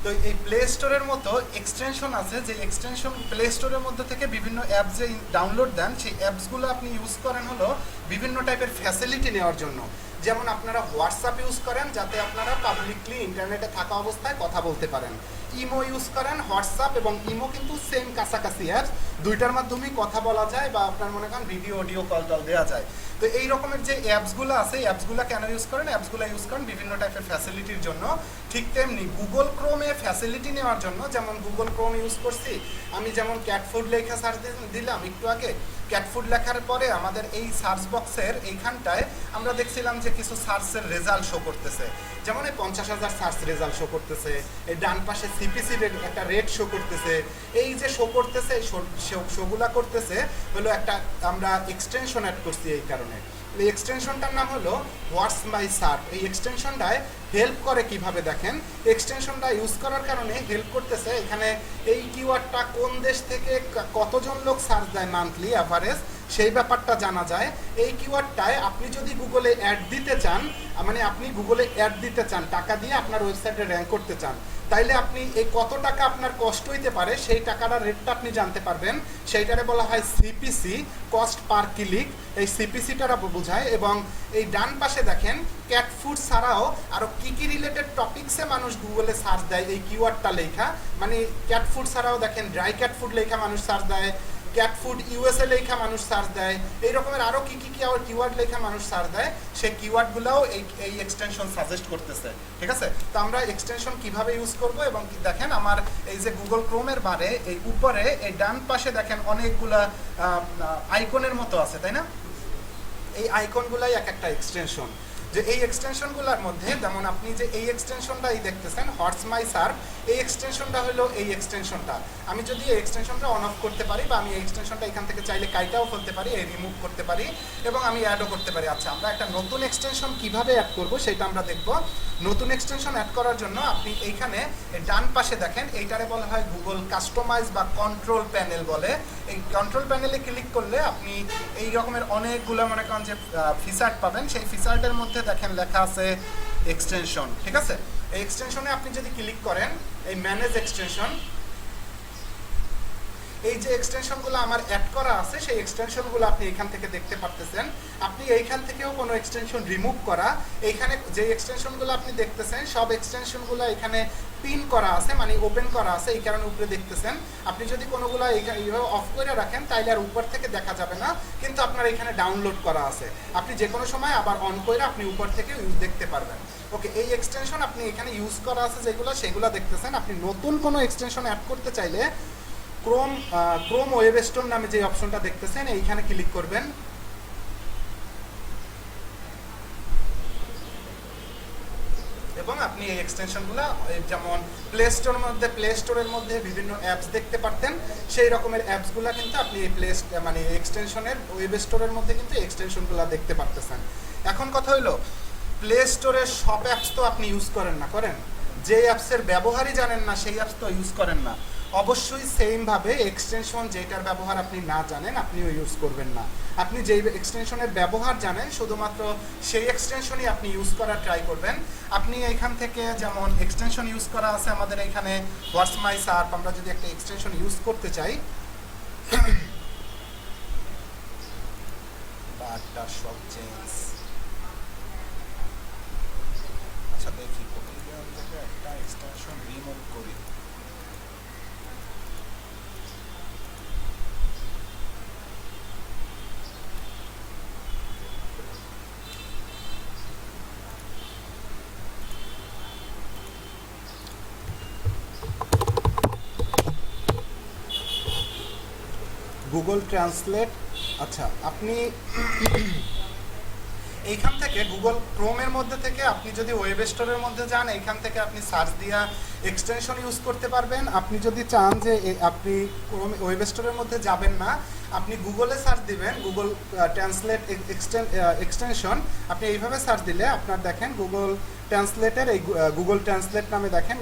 তো এই প্লে স্টোরের মতো এক্সটেনশন আছে, যে এক্সটেনশন প্লে স্টোরের মধ্যে থেকে বিভিন্ন অ্যাপ যে ডাউনলোড দেন, সেই অ্যাপসগুলো আপনি ইউজ করেন হলো বিভিন্ন টাইপের ফ্যাসিলিটি নেওয়ার জন্য। যেমন আপনারা হোয়াটসঅ্যাপ ইউজ করেন যাতে আপনারা পাবলিকলি ইন্টারনেটে থাকা অবস্থায় কথা বলতে পারেন। ইমো ইউজ করেন, হোয়াটসঅ্যাপ এবং ইমো কিন্তু সেম কাছাকাছি অ্যাপস, দুইটার মাধ্যমেই কথা বলা যায় বা আপনার মনে করেন ভিডিও অডিও কল টল দেওয়া যায়। তো এই রকমের যে অ্যাপসগুলো আছে, এই অ্যাপসগুলো কেন ইউজ করেন? অ্যাপসগুলো ইউজ করেন বিভিন্ন টাইপের ফ্যাসিলিটির জন্য। ঠিক তেমনি গুগল ক্রোমে ফ্যাসিলিটি নেওয়ার জন্য, যেমন গুগল ক্রোম ইউজ করছি আমি, যেমন ক্যাট ফুড লেখা সার্চ দিলাম একটু আগে, ক্যাট ফুড লেখার পরে আমাদের এই সার্চ বক্সের এইখানটায় আমরা দেখছিলাম যে কিছু সার্চের রেজাল্ট শো করতেছে, যেমন এই 50,000 সার্চ রেজাল্ট শো করতেছে, এই ডান পাশে সিপিসি একটা রেট শো করতেছে। এই যে শো করতেছে, এই শোগুলা করতেছে হলো একটা আমরা এক্সটেনশন অ্যাড করছি এই কারণে। এই এক্সটেনশনটার নাম হলো হোয়াটস মাই সার্চ। এই এক্সটেনশনটায় হেল্প করে কিভাবে দেখেন, এক্সটেনশনটা ইউজ করার কারণে হেল্প করতেছে এখানে এই কিওয়ার্ডটা কোন দেশ থেকে কতজন লোক সার্চ দেয় মান্থলি অ্যাভারেজ, সেই ব্যাপারটা জানা যায়। এই কিওয়ার্ডটায় আপনি যদি গুগলে অ্যাড দিতে চান, মানে আপনি গুগলে অ্যাড দিতে চান, টাকা দিয়ে আপনার ওয়েবসাইটে র্যাঙ্ক করতে চান, তাইলে আপনি এই কত টাকা আপনার কষ্ট হইতে পারে সেই টাকাটার রেটটা আপনি জানতে পারবেন। সেইটারে বলা হয় সিপিসি, কস্ট পার ক্লিক। এই সিপিসিটারা বোঝায়। এবং এই ডান পাশে দেখেন ক্যাট ফুড ছাড়াও আরও কী কী রিলেটেড টপিক্সে মানুষ গুগলে সার্চ দেয় এই কিওয়ার্ডটা লেখা, মানে ক্যাট ফুড ছাড়াও দেখেন ড্রাই ক্যাট ফুড লেখা মানুষ সার্চ দেয়, ক্যাট ফুড ইউএসএ লেখা মানুষ সার্চ দেয়, এই রকমের আরও কী কী কিওয়ার্ড লেখা মানুষ সার্চ দেয়, সেই কিওয়ার্ডগুলোও এই এক্সটেনশন সাজেস্ট করতেছে। ঠিক আছে, তো আমরা এক্সটেনশন কিভাবে ইউজ করব, এবং দেখেন আমার এই যে গুগল ক্রোমের বারে এই উপরে এই ডান পাশে দেখেন অনেকগুলা আইকনের মতো আছে, তাই না? এই আইকনগুলাই এক একটা এক্সটেনশন। যে এই এক্সটেনশনগুলোর মধ্যে যেমন আপনি যে এই এক্সটেনশনটা এই দেখতেছেন হোয়াটস মাই সার্চ, এই এক্সটেনশনটা হলো এই এক্সটেনশনটা। আমি যদি এই এক্সটেনশনটা অন অফ করতে পারি, বা আমি এই এক্সটেনশনটা এখান থেকে চাইলে কাইটাও ফেলতে পারি, এই রিমুভ করতে পারি, এবং আমি অ্যাডও করতে পারি। আচ্ছা, আমরা একটা নতুন এক্সটেনশন কিভাবে অ্যাড করব সেটা আমরা দেখব। নতুন এক্সটেনশন অ্যাড করার জন্য আপনি এইখানে ডান পাশে দেখেন এইটারে বলা হয় গুগল কাস্টমাইজ বা কন্ট্রোল প্যানেল বলে। এই কন্ট্রোল প্যানেলে ক্লিক করলে আপনি এই রকমের অনেকগুলো মনে করেন যে ফিচার পাবেন। সেই ফিচারটার মধ্যে দেখেন লেখা আছে এক্সটেনশন। ঠিক আছে, এই এক্সটেনশনে আপনি যদি ক্লিক করেন, এই ম্যানেজ এক্সটেনশন, এই যে এক্সটেনশনগুলো আমার অ্যাড করা আছে সেই এক্সটেনশনগুলো আপনি এখান থেকে দেখতে পারতেছেন। আপনি এইখান থেকেও কোনো এক্সটেনশন রিমুভ করা, এইখানে যে এক্সটেনশনগুলো আপনি দেখতেছেন সব এক্সটেনশনগুলো এখানে পিন করা আছে, মানে ওপেন করা আছে, এই কারণে উপরে দেখতেছেন। আপনি যদি কোনোগুলো এইভাবে অফ করে রাখেন তাইলে আর উপর থেকে দেখা যাবে না, কিন্তু আপনার এখানে ডাউনলোড করা আছে, আপনি যে কোনো সময় আবার অন করে আপনি উপর থেকে দেখতে পারবেন। ওকে, এই এক্সটেনশন আপনি এখানে ইউজ করা আছে যেগুলো, সেগুলো দেখতেছেন। আপনি নতুন কোনো এক্সটেনশন অ্যাড করতে চাইলে ক্রোম ওয়েব স্টোর নামে যে অপশনটা দেখতেছেন এইখানে ক্লিক করবেন। এবং আপনি এই এক্সটেনশনগুলো যেমন প্লে স্টোরের মধ্যে বিভিন্ন অ্যাপস দেখতে পারতেন, সেই রকমের অ্যাপসগুলো কিন্তু আপনি এই মানে এক্সটেনশনের ওয়েব স্টোরের মধ্যে কিন্তু এক্সটেনশনগুলো দেখতে পারতেছেন। এখন কথা হলো, প্লে স্টোরের সব অ্যাপস তো আপনি ইউজ করেন না, করেন? যে অ্যাপসের ব্যবহারই জানেন না সেই অ্যাপস তো ইউজ করেন না। অবশ্যই সেমভাবে এক্সটেনশন যেটার ব্যবহার আপনি না জানেন আপনিও ইউজ করবেন না। আপনি যেই এক্সটেনশনের ব্যবহার জানেন শুধুমাত্র সেই এক্সটেনশনই আপনি ইউজ করার ট্রাই করবেন। আপনি এইখান থেকে যেমন এক্সটেনশন ইউজ করা আছে আমাদের এখানে হোয়াটস মাই সার্প, আমরা যদি একটা এক্সটেনশন ইউজ করতে চাই বারটা সব চেঞ্জ। আচ্ছা দেখি কোকিলিয়ান থেকে একটা এক্সটেনশন রিমুভ করি। Google translate. আচ্ছা আপনি এইখান থেকে গুগল ক্রোমের মধ্যে থেকে আপনি যদি ওয়েব স্টোরের মধ্যে যান এইখান থেকে আপনি সার্চ দিয়া এক্সটেনশন ইউজ করতে পারবেন। আপনি যদি চান যে আপনি ক্রোম ওয়েব স্টোরের মধ্যে যাবেন না, আপনি গুগলে সার্চ দিবেন গুগল ট্রান্সলেট এক্সটেনশন। আপনি এইভাবে সার্চ দিলে আপনার দেখেন গুগল ট্রান্সলেটের এই গুগল ট্রান্সলেট নামে দেখেন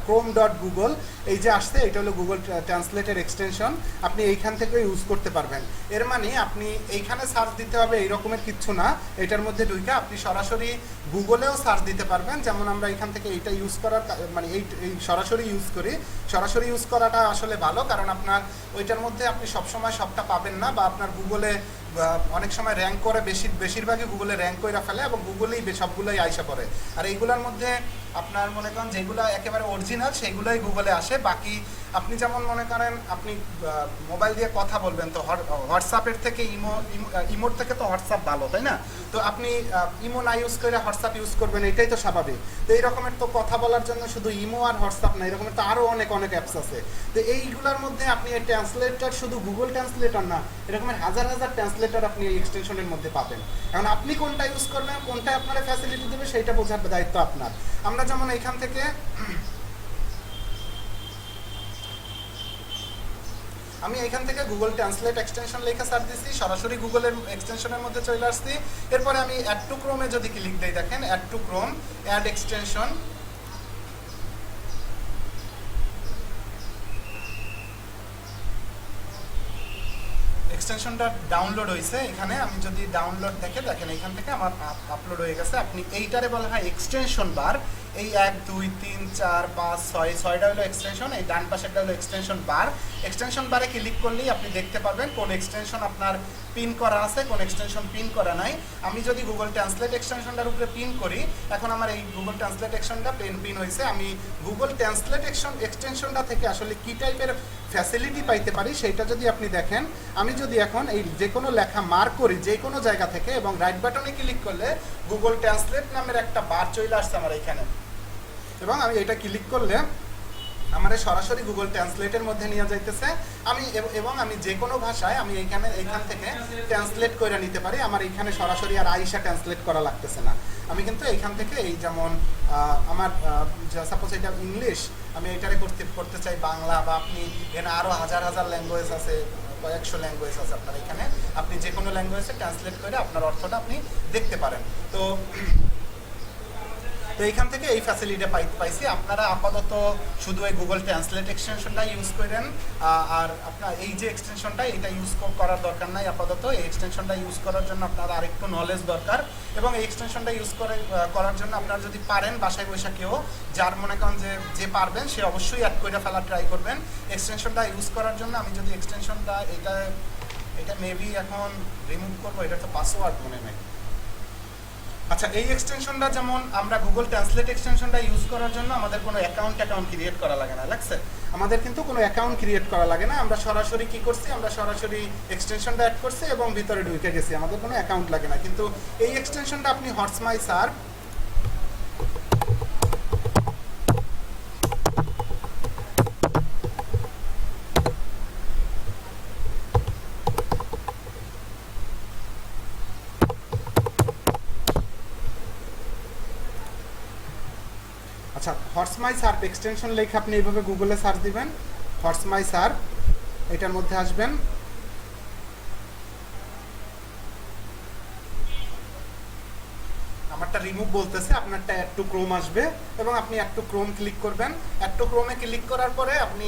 chrome.google এই যে আসছে এটা হলো গুগল ট্রান্সলেটের এক্সটেনশন। আপনি এইখান থেকে ইউজ করতে পারবেন। এর মানে আপনি এইখানে সার্চ দিতে হবে এই রকমের কিচ্ছু না, এটার মধ্যে ঢুকে আপনি সরাসরি গুগলেও সার্চ দিতে পারবেন। যেমন আমরা এখান থেকে এইটা ইউজ করার মানে এই সরাসরি ইউজ করি। সরাসরি ইউজ করাটা আসলে ভালো, কারণ আপনার ওইটার মধ্যে আপনি সবসময় সবটা পাবেন না, বা আপনার গুগলে অনেক সময় র্যাঙ্ক করে বেশিরভাগই গুগলে র্যাঙ্ক করে ফেলে এবং গুগলেই সবগুলোই আইসা পড়ে। আর এইগুলোর মধ্যে আপনার মনে করেন যেগুলো একেবারে অরিজিনাল সেইগুলোই গুগলে আসে। বাকি আপনি যেমন মনে করেন আপনি মোবাইল দিয়ে কথা বলবেন, তো হোয়াটসঅ্যাপের থেকে ইমোর থেকে তো হোয়াটসঅ্যাপ ভালো, তাই না? তো আপনি ইমো না ইউজ করে হোয়াটসঅ্যাপ ইউজ করবেন, এটাই তো স্বাভাবিক। তো এই রকমের তো কথা বলার জন্য শুধু ইমো আর হোয়াটসঅ্যাপ না, এরকমের তো আরও অনেক অ্যাপস আছে। তো এইগুলোর মধ্যে আপনি এই ট্রান্সলেটার শুধু গুগল ট্রান্সলেটার না, এরকমের হাজার হাজার ট্রান্সলেটার আপনি এই এক্সটেনশনের মধ্যে পাবেন। এখন আপনি কোনটা ইউজ করবেন, কোনটা আপনার ফ্যাসিলিটি দেবে সেইটা বোঝার দায়িত্ব আপনার। আমরা যেমন এইখান থেকে আমি এইখান থেকে গুগল ট্রান্সলেট এক্সটেনশন লেখা সার্চ দিচ্ছি, সরাসরি গুগলের এক্সটেনশনের মধ্যে চলে আসছি। এরপরে আমি অ্যাড টু ক্রোমে যদি ক্লিক দিই, দেখেন add to Chrome, add extension. এক্সটেনশনটা ডাউনলোড হয়েছে এখানে। আমি যদি ডাউনলোড দেখেন এখান থেকে আমার আপলোড হয়ে গেছে। আপনি এইটারে বলা হয় এক্সটেনশন বার। এই 1 2 3 4 5 6 ছয়টা হলো এক্সটেনশন, এই ডান পাশেরটা হলো এক্সটেনশন বার। এক্সটেনশন বারে ক্লিক করলেই আপনি দেখতে পাবেন কোন এক্সটেনশন আপনার পিন করা আছে, কোন এক্সটেনশন পিন করা নাই। আমি যদি গুগল ট্রান্সলেট এক্সটেনশনটার উপরে পিন করি, এখন আমার এই গুগল ট্রান্সলেট এক্সটেনশনটা পিন হয়েছে। আমি গুগল ট্রান্সলেট এক্সটেনশনটা থেকে আসলে কী টাইপের ফ্যাসিলিটি পাইতে পারি সেইটা যদি আপনি দেখেন, আমি যদি এখন এই যে কোনো লেখা মার্ক করি যে কোনো জায়গা থেকে এবং রাইট বাটনে ক্লিক করলে গুগল ট্রান্সলেট নামের একটা বার চলে আসছে আমার এইখানে, এবং আমি এটা ক্লিক করলে আমার সরাসরি গুগল ট্রান্সলেটের মধ্যে নিয়ে যাইতেছে। আমি যে কোনো ভাষায় আমি এইখান থেকে ট্রান্সলেট করে নিতে পারি। আমার এইখানে সরাসরি আর আইসা ট্রান্সলেট করা লাগতেছে না। আমি কিন্তু এইখান থেকে এই যেমন আমার সাপোজ এটা ইংলিশ, আমি এইটারে করতে চাই বাংলা, বা আপনি এখানে আরও হাজার হাজার ল্যাঙ্গুয়েজ আছে, কয়েকশো ল্যাঙ্গুয়েজ আছে আপনার এখানে। আপনি যে কোনো ল্যাঙ্গুয়েজে ট্রান্সলেট করে আপনার অর্থটা আপনি দেখতে পারেন। তো এইখান থেকে এই ফ্যাসিলিটি পাইছি। আপনারা আপাতত শুধু এই গুগল ট্রান্সলেট এক্সটেনশনটা ইউজ করেন, আর আপনার এই যে এক্সটেনশনটা এটা ইউজ করার দরকার নাই আপাতত। এই এক্সটেনশনটা ইউজ করার জন্য আপনার আরেকটু নলেজ দরকার, এবং এই এক্সটেনশনটা ইউজ করার জন্য আপনারা যদি পারেন বাসায় বসে কেউ যার মনে করেন যে পারবেন সে অবশ্যই অ্যাড করে ফেলার ট্রাই করবেন এক্সটেনশনটা ইউজ করার জন্য। আমি যদি এক্সটেনশনটা এটা মেবি এখন রিমুভ করবো, এটা তো পাসওয়ার্ড মনে নেই। আচ্ছা, এই এক্সটেনশনটা যেমন আমরা গুগল ট্রান্সলেট এক্সটেনশনটা ইউজ করার জন্য আমাদের কোনো অ্যাকাউন্ট ক্রিয়েট করা লাগে না, লাগছে? আমাদের কিন্তু কোনো অ্যাকাউন্ট ক্রিয়েট করা লাগে না। আমরা সরাসরি কি করছি, আমরা সরাসরি এক্সটেনশনটা অ্যাড করছি এবং ভিতরে ঢুকে গেছি, আমাদের কোনো অ্যাকাউন্ট লাগে না। কিন্তু এই এক্সটেনশনটা আপনি হোয়াটস মাই সার্ভ, আচ্ছা হোয়াটস মাই সার্ভ এক্সটেনশন লেখা আপনি এইভাবে গুগলে সার্চ দিবেন, হোয়াটস মাই সার্ভ, এটার মধ্যে আসবেন। আমারটা রিমুভ বলতেছে, আপনারটা অ্যাড টু ক্রোম আসবে এবং আপনি অ্যাড টু ক্রোম ক্লিক করবেন। অ্যাড টু ক্রোমে ক্লিক করার পরে আপনি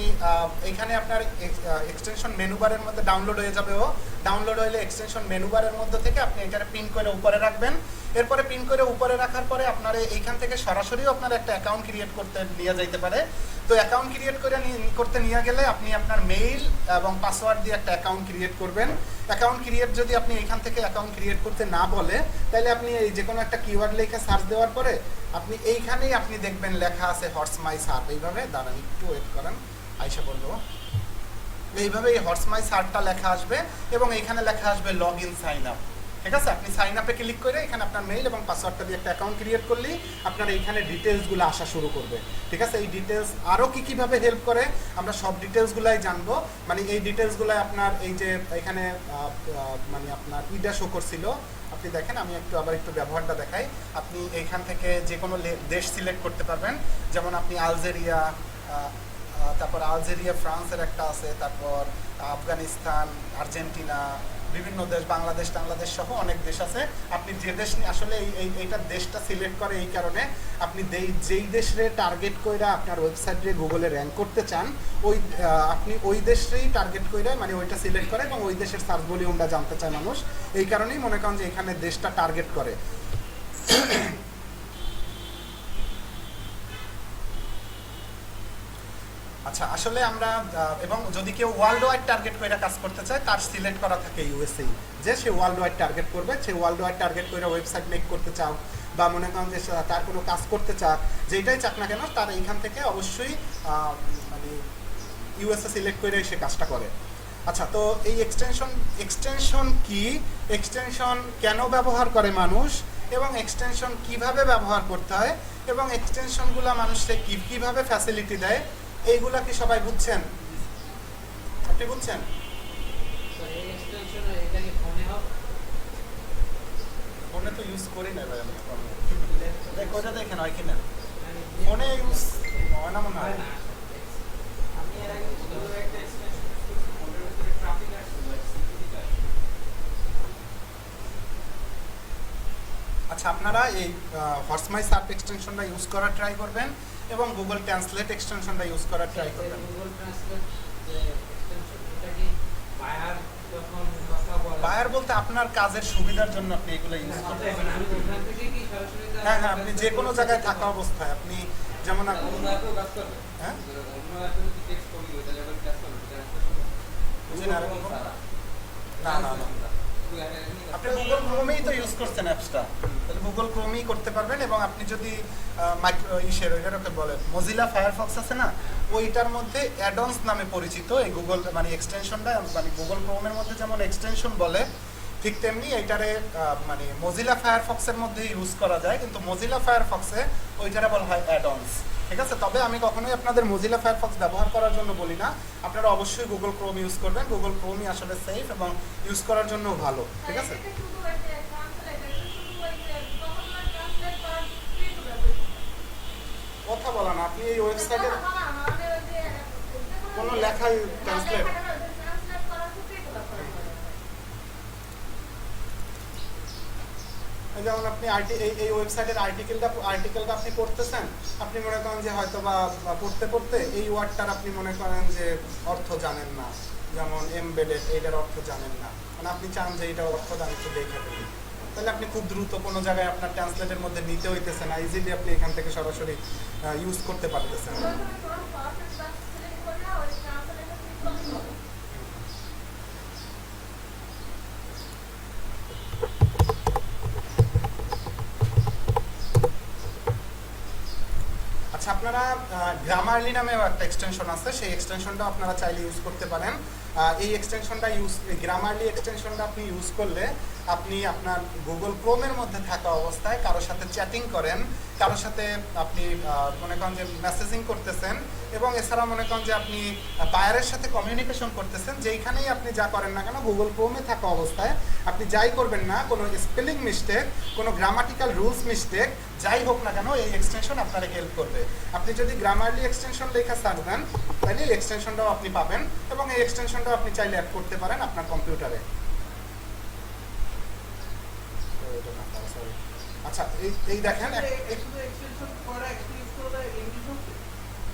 এখানে আপনার এক্সটেনশন মেনু বারের মধ্যে ডাউনলোড হয়ে যাবে। ডাউনলোড হলে এক্সটেনশন মেনু বারের মধ্যে থেকে আপনি এটারে পিন করে উপরে রাখবেন। এরপরে পিন করে উপরে রাখার পরে আপনার এইখান থেকে সরাসরিও আপনার একটা অ্যাকাউন্ট ক্রিয়েট করতে নিয়ে যাইতে পারে। তো অ্যাকাউন্ট ক্রিয়েট করতে নিয়ে গেলে আপনি আপনার মেইল এবং পাসওয়ার্ড দিয়ে একটা অ্যাকাউন্ট ক্রিয়েট করবেন। অ্যাকাউন্ট ক্রিয়েট যদি আপনি এখান থেকে অ্যাকাউন্ট ক্রিয়েট করতে না বলে, তাহলে আপনি এই যে কোনো একটা কিওয়ার্ড লিখে সার্চ দেওয়ার পরে আপনি এইখানেই আপনি দেখবেন লেখা আছে হর্স মাই সার্ট। এইভাবে দাঁড়ান, একটু ওয়েট করেন, আইসা বলবো। এইভাবে এই হর্স মাই সার্টটা লেখা আসবে এবং এইখানে লেখা আসবে লগ ইন সাইন আপ। ঠিক আছে, আপনি সাইন আপে ক্লিক করে এখানে আপনার মেইল এবং পাসওয়ার্ডটা দিয়ে একটা অ্যাকাউন্ট ক্রিয়েট করলেই আপনার এইখানে ডিটেলসগুলো আসা শুরু করবে। ঠিক আছে, এই ডিটেলস আরও কীভাবে হেল্প করে আমরা সব ডিটেলসগুলাই জানবো। মানে এই ডিটেলসগুলো আপনার এই যে এখানে মানে আপনার ইডা শো করছিল, আপনি দেখেন, আমি আবার একটু ব্যবহারটা দেখাই। আপনি এইখান থেকে যে কোনো দেশ সিলেক্ট করতে পারবেন, যেমন আপনি আলজেরিয়া, তারপর আলজেরিয়া ফ্রান্সের একটা আছে, তারপর আফগানিস্তান, আর্জেন্টিনা, বিভিন্ন দেশ, বাংলাদেশ টাংলাদেশ সহ অনেক দেশ আছে। আপনি যে দেশ আসলে এইটা দেশটা সিলেক্ট করে এই কারণে আপনি যেই দেশে টার্গেট কইরা আপনার ওয়েবসাইটে গুগলে র্যাঙ্ক করতে চান, আপনি ওই দেশেই টার্গেট কইরা মানে ওইটা সিলেক্ট করে এবং ওই দেশের সার্চ ভলিউমটা জানতে চায় মানুষ। এই কারণেই মনে করেন যে এখানে দেশটা টার্গেট করে। আচ্ছা, আসলে আমরা এবং যদি কেউ ওয়ার্ল্ড ওয়াইড টার্গেট করে কাজ করতে চায়, তার সিলেক্ট করা থাকে ইউএসএ, যে সে ওয়ার্ল্ড ওয়াইড টার্গেট করবে। সে ওয়ার্ল্ড ওয়াইড টার্গেট করে ওয়েবসাইট মেক করতে চাও বা মনে করেন যে তার কোনো কাজ করতে চাক, যেটাই চাক না কেন, তার এইখান থেকে অবশ্যই মানে ইউএসএ সিলেক্ট করে সে কাজটা করে। আচ্ছা, তো এই এক্সটেনশন কি, এক্সটেনশন কেন ব্যবহার করে মানুষ, এবং এক্সটেনশন কিভাবে ব্যবহার করতে হয়, এবং এক্সটেনশনগুলো মানুষকে কীভাবে ফ্যাসিলিটি দেয়, এইগুলা কি সবাই বুঝছেন? আপনি বুঝছেন? ফোনে তো ইউজ করি না ভাই আমি, কোথায় দেখেন হয় কিনা ফোনে ইউজ হয় না মনে হয়। আচ্ছা, আপনারা এই হর্স মাই সার্চ এক্সটেনশনটা ইউজ করার ট্রাই করবেন এবং গুগল ট্রান্সলেট এক্সটেনশনটা ইউজ করার ট্রাই করবেন। বায়ার বলতে আপনার কাজের সুবিধার জন্য আপনি এগুলো ইউজ করবেন। হ্যাঁ হ্যাঁ, আপনি যে কোনো জায়গায় থাকা অবস্থায় আপনি যেমন হ্যাঁ না না না, আপনি গুগল ক্রোমেই তো ইউজ করছেন অ্যাপসটা, তাহলে গুগল ক্রোমেই করতে পারবেন। এবং আপনি যদি ওইটাকে বলে মজিলা ফায়ারফক্স আছে না, ওইটার মধ্যে অ্যাডন্স নামে পরিচিত এই গুগল মানে এক্সটেনশনটা, মানে গুগল ক্রোমের মধ্যে যেমন এক্সটেনশন বলে, ঠিক তেমনি এইটারে মানে মজিলা ফায়ারফক্সের মধ্যে ইউজ করা যায়, কিন্তু মজিলা ফায়ারফক্সে ওইটারে বলা হয় অ্যাডন্স। ঠিক আছে, তবে আমি কখনোই আপনাদের মজিলা ফায়ারফক্স ব্যবহার করার জন্য বলি না, আপনারা অবশ্যই গুগল ক্রোম ইউজ করবেন। গুগল ক্রোমই আসলে সেফ এবং ইউজ করার জন্য ভালো। ঠিক আছে, কথা বলা না, আপনি এই ওয়েবসাইটের কোনো লেখাই ট্রান্সলেট, যেমন আপনি এই ওয়েবসাইটের আর্টিকেলটা আপনি পড়তেছেন, আপনি মনে করেন যে হয়তো বা পড়তে পড়তে এই ওয়ার্ডটার আপনি মনে করেন যে অর্থ জানেন না, যেমন এমবেডেড, এইটার অর্থ জানেন না, মানে আপনি চান যে এইটার অর্থ আমি একটু দেখে ফেলি, তাহলে আপনি খুব দ্রুত কোনো জায়গায় আপনার ট্রান্সলেটের মধ্যে নিতে হইতেছে না, ইজিলি আপনি এখান থেকে সরাসরি ইউজ করতে পারতেছেন। আচ্ছা, আপনারা গ্রামারলি নামেও একটা এক্সটেনশন আছে, সেই এক্সটেনশনটা আপনারা চাইলে ইউজ করতে পারেন। এই এক্সটেনশনটা গ্রামারলি এক্সটেনশনটা আপনি ইউজ করলে আপনি আপনার গুগল ক্রোমের মধ্যে থাকা অবস্থায় কারোর সাথে চ্যাটিং করেন, কারোর সাথে আপনি মনে করেন যে মেসেজিং করতেছেন, এবং এছাড়া মনে করেন যে আপনি বায়ারের সাথে কমিউনিকেশন করতেছেন, যেইখানেই আপনি যা করেন না কেন গুগল ক্রোমে থাকা অবস্থায় আপনি যাই করবেন না, কোনো স্পেলিং মিস্টেক, কোনো গ্রামাটিক্যাল রুলস মিস্টেক যাই হোক না কেন, এই এক্সটেনশন আপনাকে হেল্প করবে। আপনি যদি গ্রামারলি এক্সটেনশন লেখা সার্চ দেন, তাহলে এই এক্সটেনশনটাও আপনি পাবেন, এবং এই এক্সটেনশনটাও আপনি চাইলে অ্যাড করতে পারেন আপনার কম্পিউটারে। আচ্ছা এই দেখেন এক্সটেনশন করা একটা ইউজ করা ইংলিশ হচ্ছে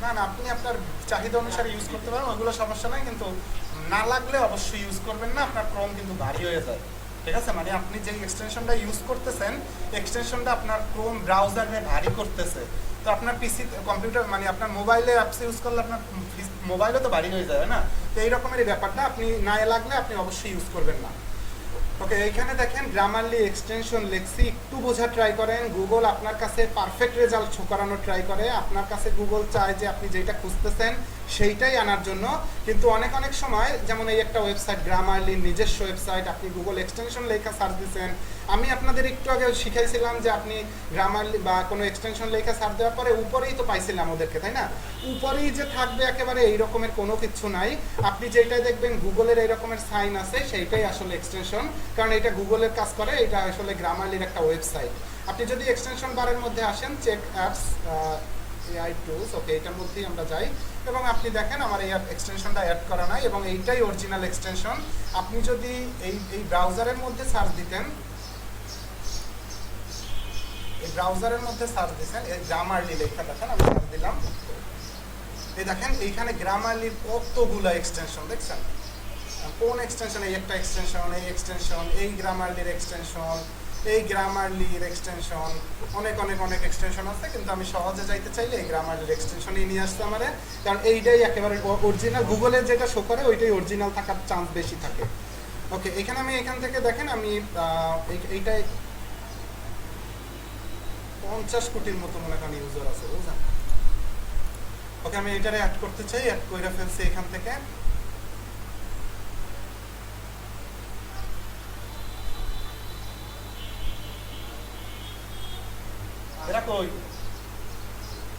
না না, আপনি আপনার চাহিদা অনুসারে ইউজ করতে পারেন, ওইগুলো সমস্যা নাই, কিন্তু না লাগলে অবশ্যই ইউজ করবেন না, আপনার ক্রোম কিন্তু ভারী হয়ে যায়। ঠিক আছে, মানে আপনি যে এক্সটেনশনটা ইউজ করতেছেন, এক্সটেনশনটা আপনার ক্রোম ব্রাউজারে ভারী করতেছে, তো আপনার পিসি কম্পিউটার মানে আপনার মোবাইলে অ্যাপস ইউজ করলে আপনার মোবাইলও তো ভারী হয়ে যাবে না। তো এই রকমের ব্যাপারটা আপনি না লাগলে আপনি অবশ্যই ইউজ করবেন না। ওকে, এইখানে দেখেন গ্রামারলি এক্সটেনশন লেখছি, একটু বোঝা ট্রাই করেন। গুগল আপনার কাছে পারফেক্ট রেজাল্ট শো করানোর ট্রাই করে, আপনার কাছে গুগল চায় যে আপনি যেটা খুঁজতেছেন সেইটাই আনার জন্য। কিন্তু অনেক অনেক সময়, যেমন এই একটা ওয়েবসাইট গ্রামারলির নিজস্ব ওয়েবসাইট, আপনি গুগল এক্সটেনশন লেখা সার্চ দিচ্ছেন, আমি আপনাদের একটু আগে শিখাইছিলাম যে আপনি গ্রামারলি বা কোনো এক্সটেনশন লেখা সার্চ দেওয়ার পরে উপরেই তো পাইছিলাম ওদেরকে, তাই না? উপরেই যে থাকবে একেবারে এই রকমের কোনো কিছু নাই। আপনি যেটাই দেখবেন গুগলের এই রকমের সাইন আছে সেইটাই আসলে এক্সটেনশন, কারণ এটা গুগলের কাজ করে, এটা আসলে গ্রামারলির একটা ওয়েবসাইট। আপনি যদি এক্সটেনশন বারের মধ্যে আসেন, চেক অ্যাপস এআই টুলস, ওকে, এটার মধ্যেই আমরা যাই এবং আপনি দেখেন আমার এই এক্সটেনশনটা অ্যাড করা নাই এবং এইটাই অরিজিনাল এক্সটেনশন। আপনি যদি এই ব্রাউজারের মধ্যে সার্চ দিতেন, এই ব্রাউজারের মধ্যে সার্চ দিচ্ছেন, এই গ্রামারলি লেখা দেখেন, আমি সার্চ দিলাম, এই দেখেন এইখানে গ্রামারলির কতগুলো এক্সটেনশন দেখছেন। কোন এক্সটেনশন? এই একটা এক্সটেনশন, এই এক্সটেনশন, এই গ্রামারলির এক্সটেনশন, এই গ্রামারলির এক্সটেনশন, অনেক অনেক অনেক এক্সটেনশন আছে, কিন্তু আমি সহজে যাইতে চাইলে এই গ্রামারলির এক্সটেনশনই নিয়ে আসতে আমারে, কারণ এইটাই একেবারে অরিজিনাল, গুগলের যেটা শো করে ওইটাই অরিজিনাল থাকার চান্স বেশি থাকে। ওকে, এখানে আমি এখান থেকে দেখেন আমি এইটাই 50 কোটির মতো মনে করেন ইউজার আছে, বুঝলেন? ওকে, আমি এটারে অ্যাড করতে চাই, অ্যাড করে ফেলছি এখান থেকে। এরা কই?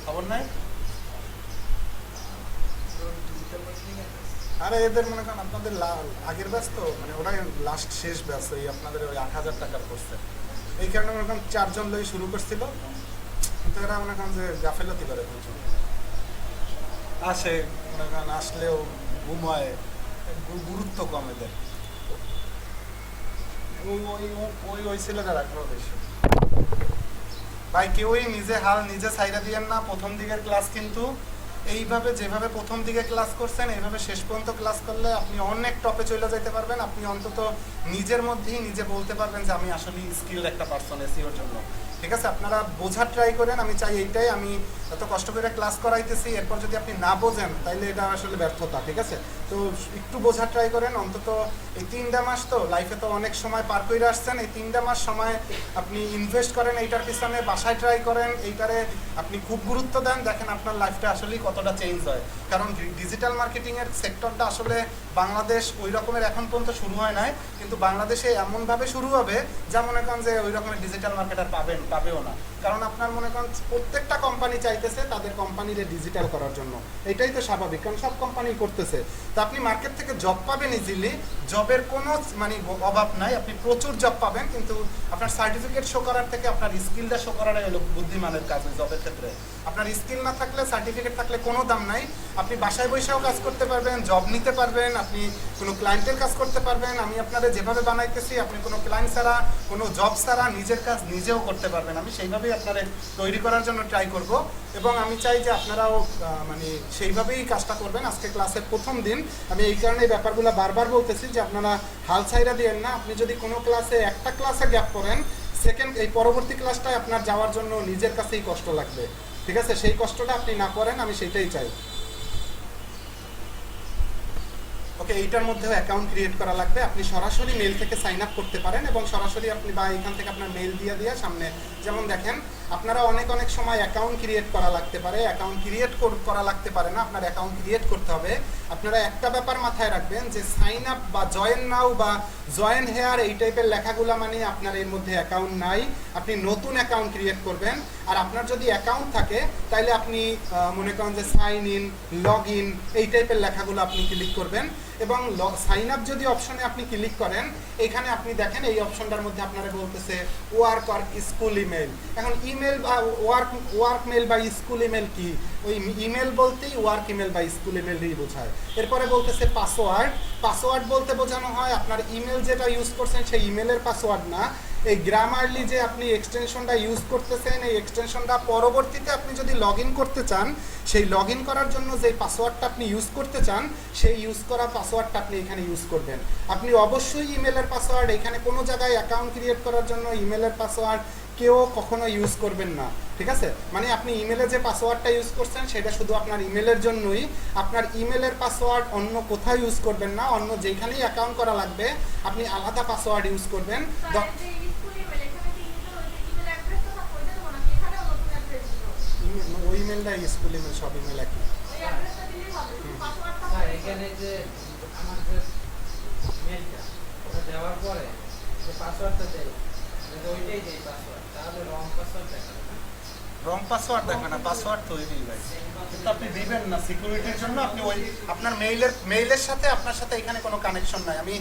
খবর নাই? আরে এদের মনে করেন আপনাদের আগের ব্যাচ তো, মানে ওরাই লাস্ট শেষ ব্যাচ, ওই আপনাদের ওই 8,000 টাকার করছে, এই কারণে মনে করেন 4 জন লই শুরু করছিল, কিন্তু এরা মনে করেন যে গাফেলতি করে প্রচুর, আসে মনে করেন আসলেও ঘুমায়, গুরুত্ব কম এদের। ওই ছেলেটা রাখবো বেশি ভাই, কেউই নিজে হাল নিজে ছাইরা দিয়েন না। প্রথম দিকের ক্লাস কিন্তু এইভাবে যেভাবে প্রথম দিকে ক্লাস করছেন এইভাবে শেষ পর্যন্ত ক্লাস করলে আপনি অনেক টপে চলে যেতে পারবেন। আপনি অন্তত নিজের মধ্যেই নিজে বলতে পারবেন যে আমি আসলে স্কিলড একটা পারসন এসইওর জন্য। ঠিক আছে, আপনারা বোঝার ট্রাই করেন, আমি চাই এইটাই। আমি এত কষ্ট করে ক্লাস করাইতেছি, এরপর যদি আপনি না বোঝেন তাইলে এটা আসলে ব্যর্থতা। ঠিক আছে, তো একটু বোঝার ট্রাই করেন। অন্তত এই 3টা মাস তো লাইফে তো অনেক সময় পার করে আসছেন, এই 3টা মাস সময় আপনি ইনভেস্ট করেন এইটার পিছনে, বাসায় ট্রাই করেন, এইটারে আপনি খুব গুরুত্ব দেন, দেখেন আপনার লাইফটা আসলেই কতটা চেঞ্জ হয়। কারণ ডিজিটাল মার্কেটিংয়ের সেক্টরটা আসলে বাংলাদেশ ওই রকমের এখন পর্যন্ত শুরু হয় নাই, কিন্তু বাংলাদেশে এমনভাবে শুরু হবে যা মনে করেন যে ওই রকমের ডিজিটাল মার্কেটার পাবেও না। কারণ আপনার মনে করেন প্রত্যেকটা কোম্পানি চাইতেছে তাদের কোম্পানিরে ডিজিটাল করার জন্য, এটাই তো স্বাভাবিক, কারণ সব কোম্পানি করতেছে। তো আপনি মার্কেট থেকে জব পাবেন ইজিলি, জবের কোনো মানে অভাব নাই, আপনি প্রচুর জব পাবেন, কিন্তু আপনার সার্টিফিকেট শো করার থেকে আপনার স্কিলটা শো করাটাই হলো বুদ্ধিমানের কাজ জবের ক্ষেত্রে। আপনার স্কিল না থাকলে, সার্টিফিকেট থাকলে কোনো দাম নাই। আপনি বাসায় বসেও কাজ করতে পারবেন, জব নিতে পারবেন, আপনি কোনো ক্লায়েন্টের কাজ করতে পারবেন। আমি আপনাদের যেভাবে বানাইতেছি আপনি কোনো ক্লায়েন্ট ছাড়া, কোনো জব ছাড়া নিজের কাজ নিজেও করতে পারবেন। আমি সেইভাবেই আপনারা তৈরি করার জন্য ট্রাই করব এবং আমি চাই যে আপনারাও মানে সেইভাবেই কাজটা করবেন। আজকে ক্লাসের প্রথম দিন, আমি এই কারণে এই ব্যাপারগুলো বারবার বলতেছি যে আপনারা হাল ছাইরা দিয়েন না। আপনি যদি কোনো ক্লাসে একটা ক্লাসে গ্যাপ করেন, সেকেন্ড এই পরবর্তী ক্লাসটায় আপনার যাওয়ার জন্য নিজের কাছেই কষ্ট লাগবে। ঠিক আছে, সেই কষ্টটা আপনি না করেন, আমি সেইটাই চাই। ওকে, এইটার মধ্যেও অ্যাকাউন্ট ক্রিয়েট করা লাগবে। আপনি সরাসরি মেল থেকে সাইন আপ করতে পারেন এবং সরাসরি আপনি বা এখান থেকে আপনার মেল দিয়ে সামনে, যেমন দেখেন আপনারা অনেক সময় অ্যাকাউন্ট ক্রিয়েট করা লাগতে পারে, অ্যাকাউন্ট ক্রিয়েট করা লাগতে পারে না, আপনার অ্যাকাউন্ট ক্রিয়েট করতে হবে। আপনারা একটা ব্যাপার মাথায় রাখবেন যে সাইন আপ বা জয়েন নাও বা জয়েন হেয়ার এই টাইপের লেখাগুলো মানে আপনার এর মধ্যে অ্যাকাউন্ট নাই, আপনি নতুন অ্যাকাউন্ট ক্রিয়েট করবেন। আর আপনার যদি অ্যাকাউন্ট থাকে তাহলে আপনি মনে করেন যে সাইন ইন, লগ ইন এই টাইপের লেখাগুলো আপনি ক্লিক করবেন এবং সাইন আপ যদি অপশনে আপনি ক্লিক করেন, এখানে আপনি দেখেন এই অপশনটার মধ্যে আপনারা বলতেছে ওয়ার্ক আর স্কুল ইমেল। এখন ইমেল বা ওয়ার্ক মেল বা স্কুল ইমেল কি? ওই ইমেল বলতেই ওয়ার্ক ইমেল বা স্কুল ইমেলই বোঝায়। এরপরে বলতেছে পাসওয়ার্ড। পাসওয়ার্ড বলতে বোঝানো হয় আপনার ইমেল যেটা ইউজ করছেন সেই ইমেলের পাসওয়ার্ড না, এই গ্রামারলি যে আপনি এক্সটেনশনটা ইউজ করতেছেন, এই এক্সটেনশনটা পরবর্তীতে আপনি যদি লগ ইন করতে চান, সেই লগ ইন করার জন্য যে পাসওয়ার্ডটা আপনি ইউজ করতে চান, সেই ইউজ করা পাসওয়ার্ডটা আপনি এখানে ইউজ করবেন। আপনি অবশ্যই ইমেলের পাসওয়ার্ড, এখানে কোনো জায়গায় অ্যাকাউন্ট ক্রিয়েট করার জন্য ইমেলের পাসওয়ার্ড কেউ কখনো ইউজ করবেন না, ঠিক আছে? মানে আপনি ইমেলে যে পাসওয়ার্ডটা ইউজ করছেন সেটা শুধু আপনার ইমেলের জন্যই। আপনার ইমেলের পাসওয়ার্ড অন্য কোথাও ইউজ করবেন না, অন্য যেখানেই অ্যাকাউন্ট করা লাগবে আপনি আলাদা পাসওয়ার্ড ইউজ করবেন। ওই ইমেলটা স্কুল ইমেল, সব ইমেল একই। এখানে যে আমার যে মেলটা ওটা দেওয়ার পরে যে পাসওয়ার্ডটা দেয় ওইটাই দেয় পাসওয়ার্ড, তাহলে রং পাসওয়ার্ড দেখাবে না? রং পাসওয়ার্ড দেখবে না, পাসওয়ার্ড তৈরি ভাই, কিন্তু আপনি দিবেন না সিকিউরিটির জন্য। আপনি ওই আপনার মেইলের সাথে আপনার সাথে এখানে কোনো কানেকশন নাই। আমি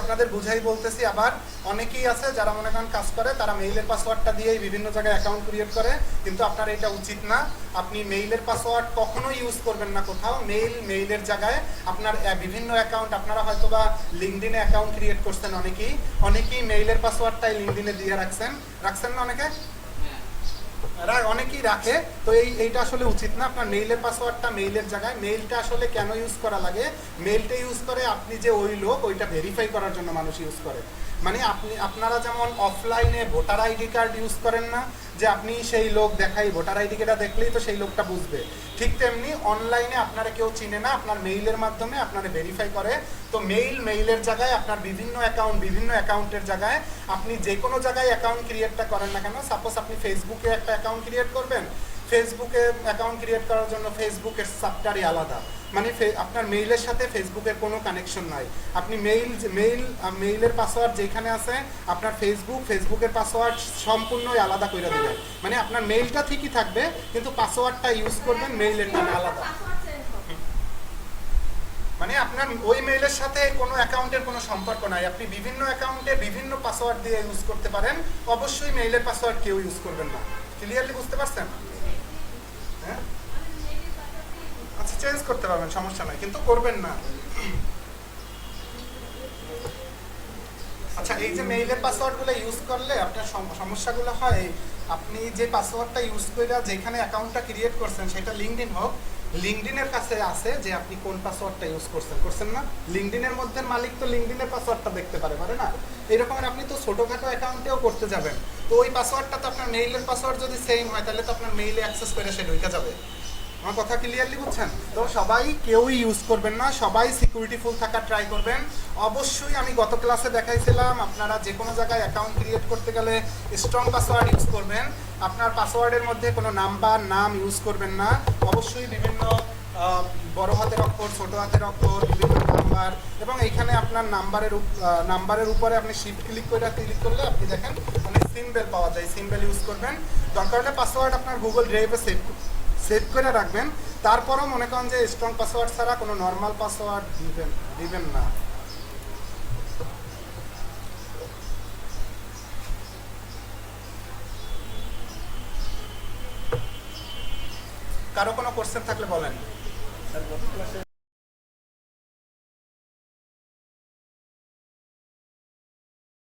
আপনাদের বুঝাই বলতেছি। আবার অনেকেই আছে যারা মনে করেন কাজ করে, তারা মেইলের পাসওয়ার্ডটা দিয়েই বিভিন্ন জায়গায় অ্যাকাউন্ট ক্রিয়েট করে, কিন্তু আপনার এটা উচিত না। আপনি মেইলের পাসওয়ার্ড কখনো ইউজ করবেন না কোথাও। মেইলের জায়গায় আপনার বিভিন্ন অ্যাকাউন্ট, আপনারা হয়তো বা লিঙ্কডিনে অ্যাকাউন্ট ক্রিয়েট করছেন অনেকেই মেইলের পাসওয়ার্ডটাই লিঙ্কডিনে দিয়ে রাখছেন না অনেকে? অনেকেই রাখে। তো এইটা আসলে উচিত না। আপনার মেইলের পাসওয়ার্ডটা মেইলের জায়গায়। মেইলটা আসলে কেন ইউজ করা লাগে? মেইলটা ইউজ করে আপনি যে ওই লোক, ওইটা ভেরিফাই করার জন্য মানুষ ইউজ করে। মানে আপনারা যেমন অফলাইনে ভোটার আইডি কার্ড ইউজ করেন না, যে আপনি সেই লোক দেখাই ভোটার আইডি কার্ডটা দেখলেই তো সেই লোকটা বুঝবে, ঠিক তেমনি অনলাইনে আপনারা কেউ চিনে না, আপনার মেইলের মাধ্যমে আপনারা ভেরিফাই করে। তো মেইলের জায়গায় আপনার বিভিন্ন অ্যাকাউন্টের জায়গায় আপনি যে কোনো জায়গায় অ্যাকাউন্ট ক্রিয়েটটা করেন না কেন, সাপোজ আপনি ফেসবুকে একটা অ্যাকাউন্ট ক্রিয়েট করবেন, ফেসবুকে অ্যাকাউন্ট ক্রিয়েট করার জন্য ফেসবুকের সাবটারই আলাদা, মানে আপনার মেইলের সাথে ফেসবুকের কোনো কানেকশন নাই। আপনি মেইলের পাসওয়ার্ড যেখানে আছে, আপনার ফেসবুকের পাসওয়ার্ড সম্পূর্ণই আলাদা করে দেবেন। মানে আপনার মেইলটা ঠিকই থাকবে, কিন্তু পাসওয়ার্ডটা ইউজ করবেন মেইলের নামে আলাদা। মানে আপনার ওই মেইলের সাথে কোনো অ্যাকাউন্টের কোনো সম্পর্ক নাই। আপনি বিভিন্ন অ্যাকাউন্টে বিভিন্ন পাসওয়ার্ড দিয়ে ইউজ করতে পারেন, অবশ্যই মেইলের পাসওয়ার্ড কেউ ইউজ করবেন না। ক্লিয়ারলি বুঝতে পারছেন? হ্যাঁ, আচ্ছা, চেঞ্জ করতে পারবেন, সমস্যা নাই, কিন্তু করবেন না। আচ্ছা, এই যে মেইলের পাসওয়ার্ডগুলো ইউজ করলে আপনার সমস্যাগুলো হয়, আপনি যে পাসওয়ার্ডটা ইউজ করে যেখানে অ্যাকাউন্টটা ক্রিয়েট করছেন, সেটা লিঙ্কডইন হোক, লিঙ্কডইনের কাছে আছে যে আপনি কোন পাসওয়ার্ডটা ইউজ করছেন না? লিঙ্কডইনের মধ্যে মালিক তো লিঙ্কডইনের পাসওয়ার্ডটা দেখতে পারে না? এরকম আপনি তো ছোটখাটো অ্যাকাউন্টেও করতে যাবেন, তো ওই পাসওয়ার্ডটা তো আপনার মেইলের পাসওয়ার্ড যদি সেম হয়, তাহলে তো আপনার মেইলে অ্যাক্সেস করে সে ঢুকে যাবে। আমার কথা ক্লিয়ারলি বুঝছেন? তো কেউই ইউজ করবেন না, সবাই সিকিউরিটিফুল থাকার ট্রাই করবেন। অবশ্যই আমি গত ক্লাসে দেখাইছিলাম, আপনারা যে কোনো জায়গায় অ্যাকাউন্ট ক্রিয়েট করতে গেলে স্ট্রং পাসওয়ার্ড ইউজ করবেন। আপনার পাসওয়ার্ডের মধ্যে কোনো নাম ইউজ করবেন না। অবশ্যই বিভিন্ন বড় হাতের অক্ষর, ছোট হাতের অক্ষর, বিভিন্ন নাম্বার, এবং এইখানে আপনার নাম্বারের উপরে আপনি শিফট ক্লিক করলে আপনি দেখেন অনেক সিম্বল পাওয়া যায়, সিম্বল ইউজ করবেন। দরকার হলে পাসওয়ার্ড আপনার গুগল ড্রাইভে সেভ করে রাখবেন। তারপরও মনে করেন যে স্ট্রং পাসওয়ার্ড ছাড়া কোনো নর্মাল পাসওয়ার্ড দিবেন না। কারো কোনো কোশ্চেন থাকলে বলেন।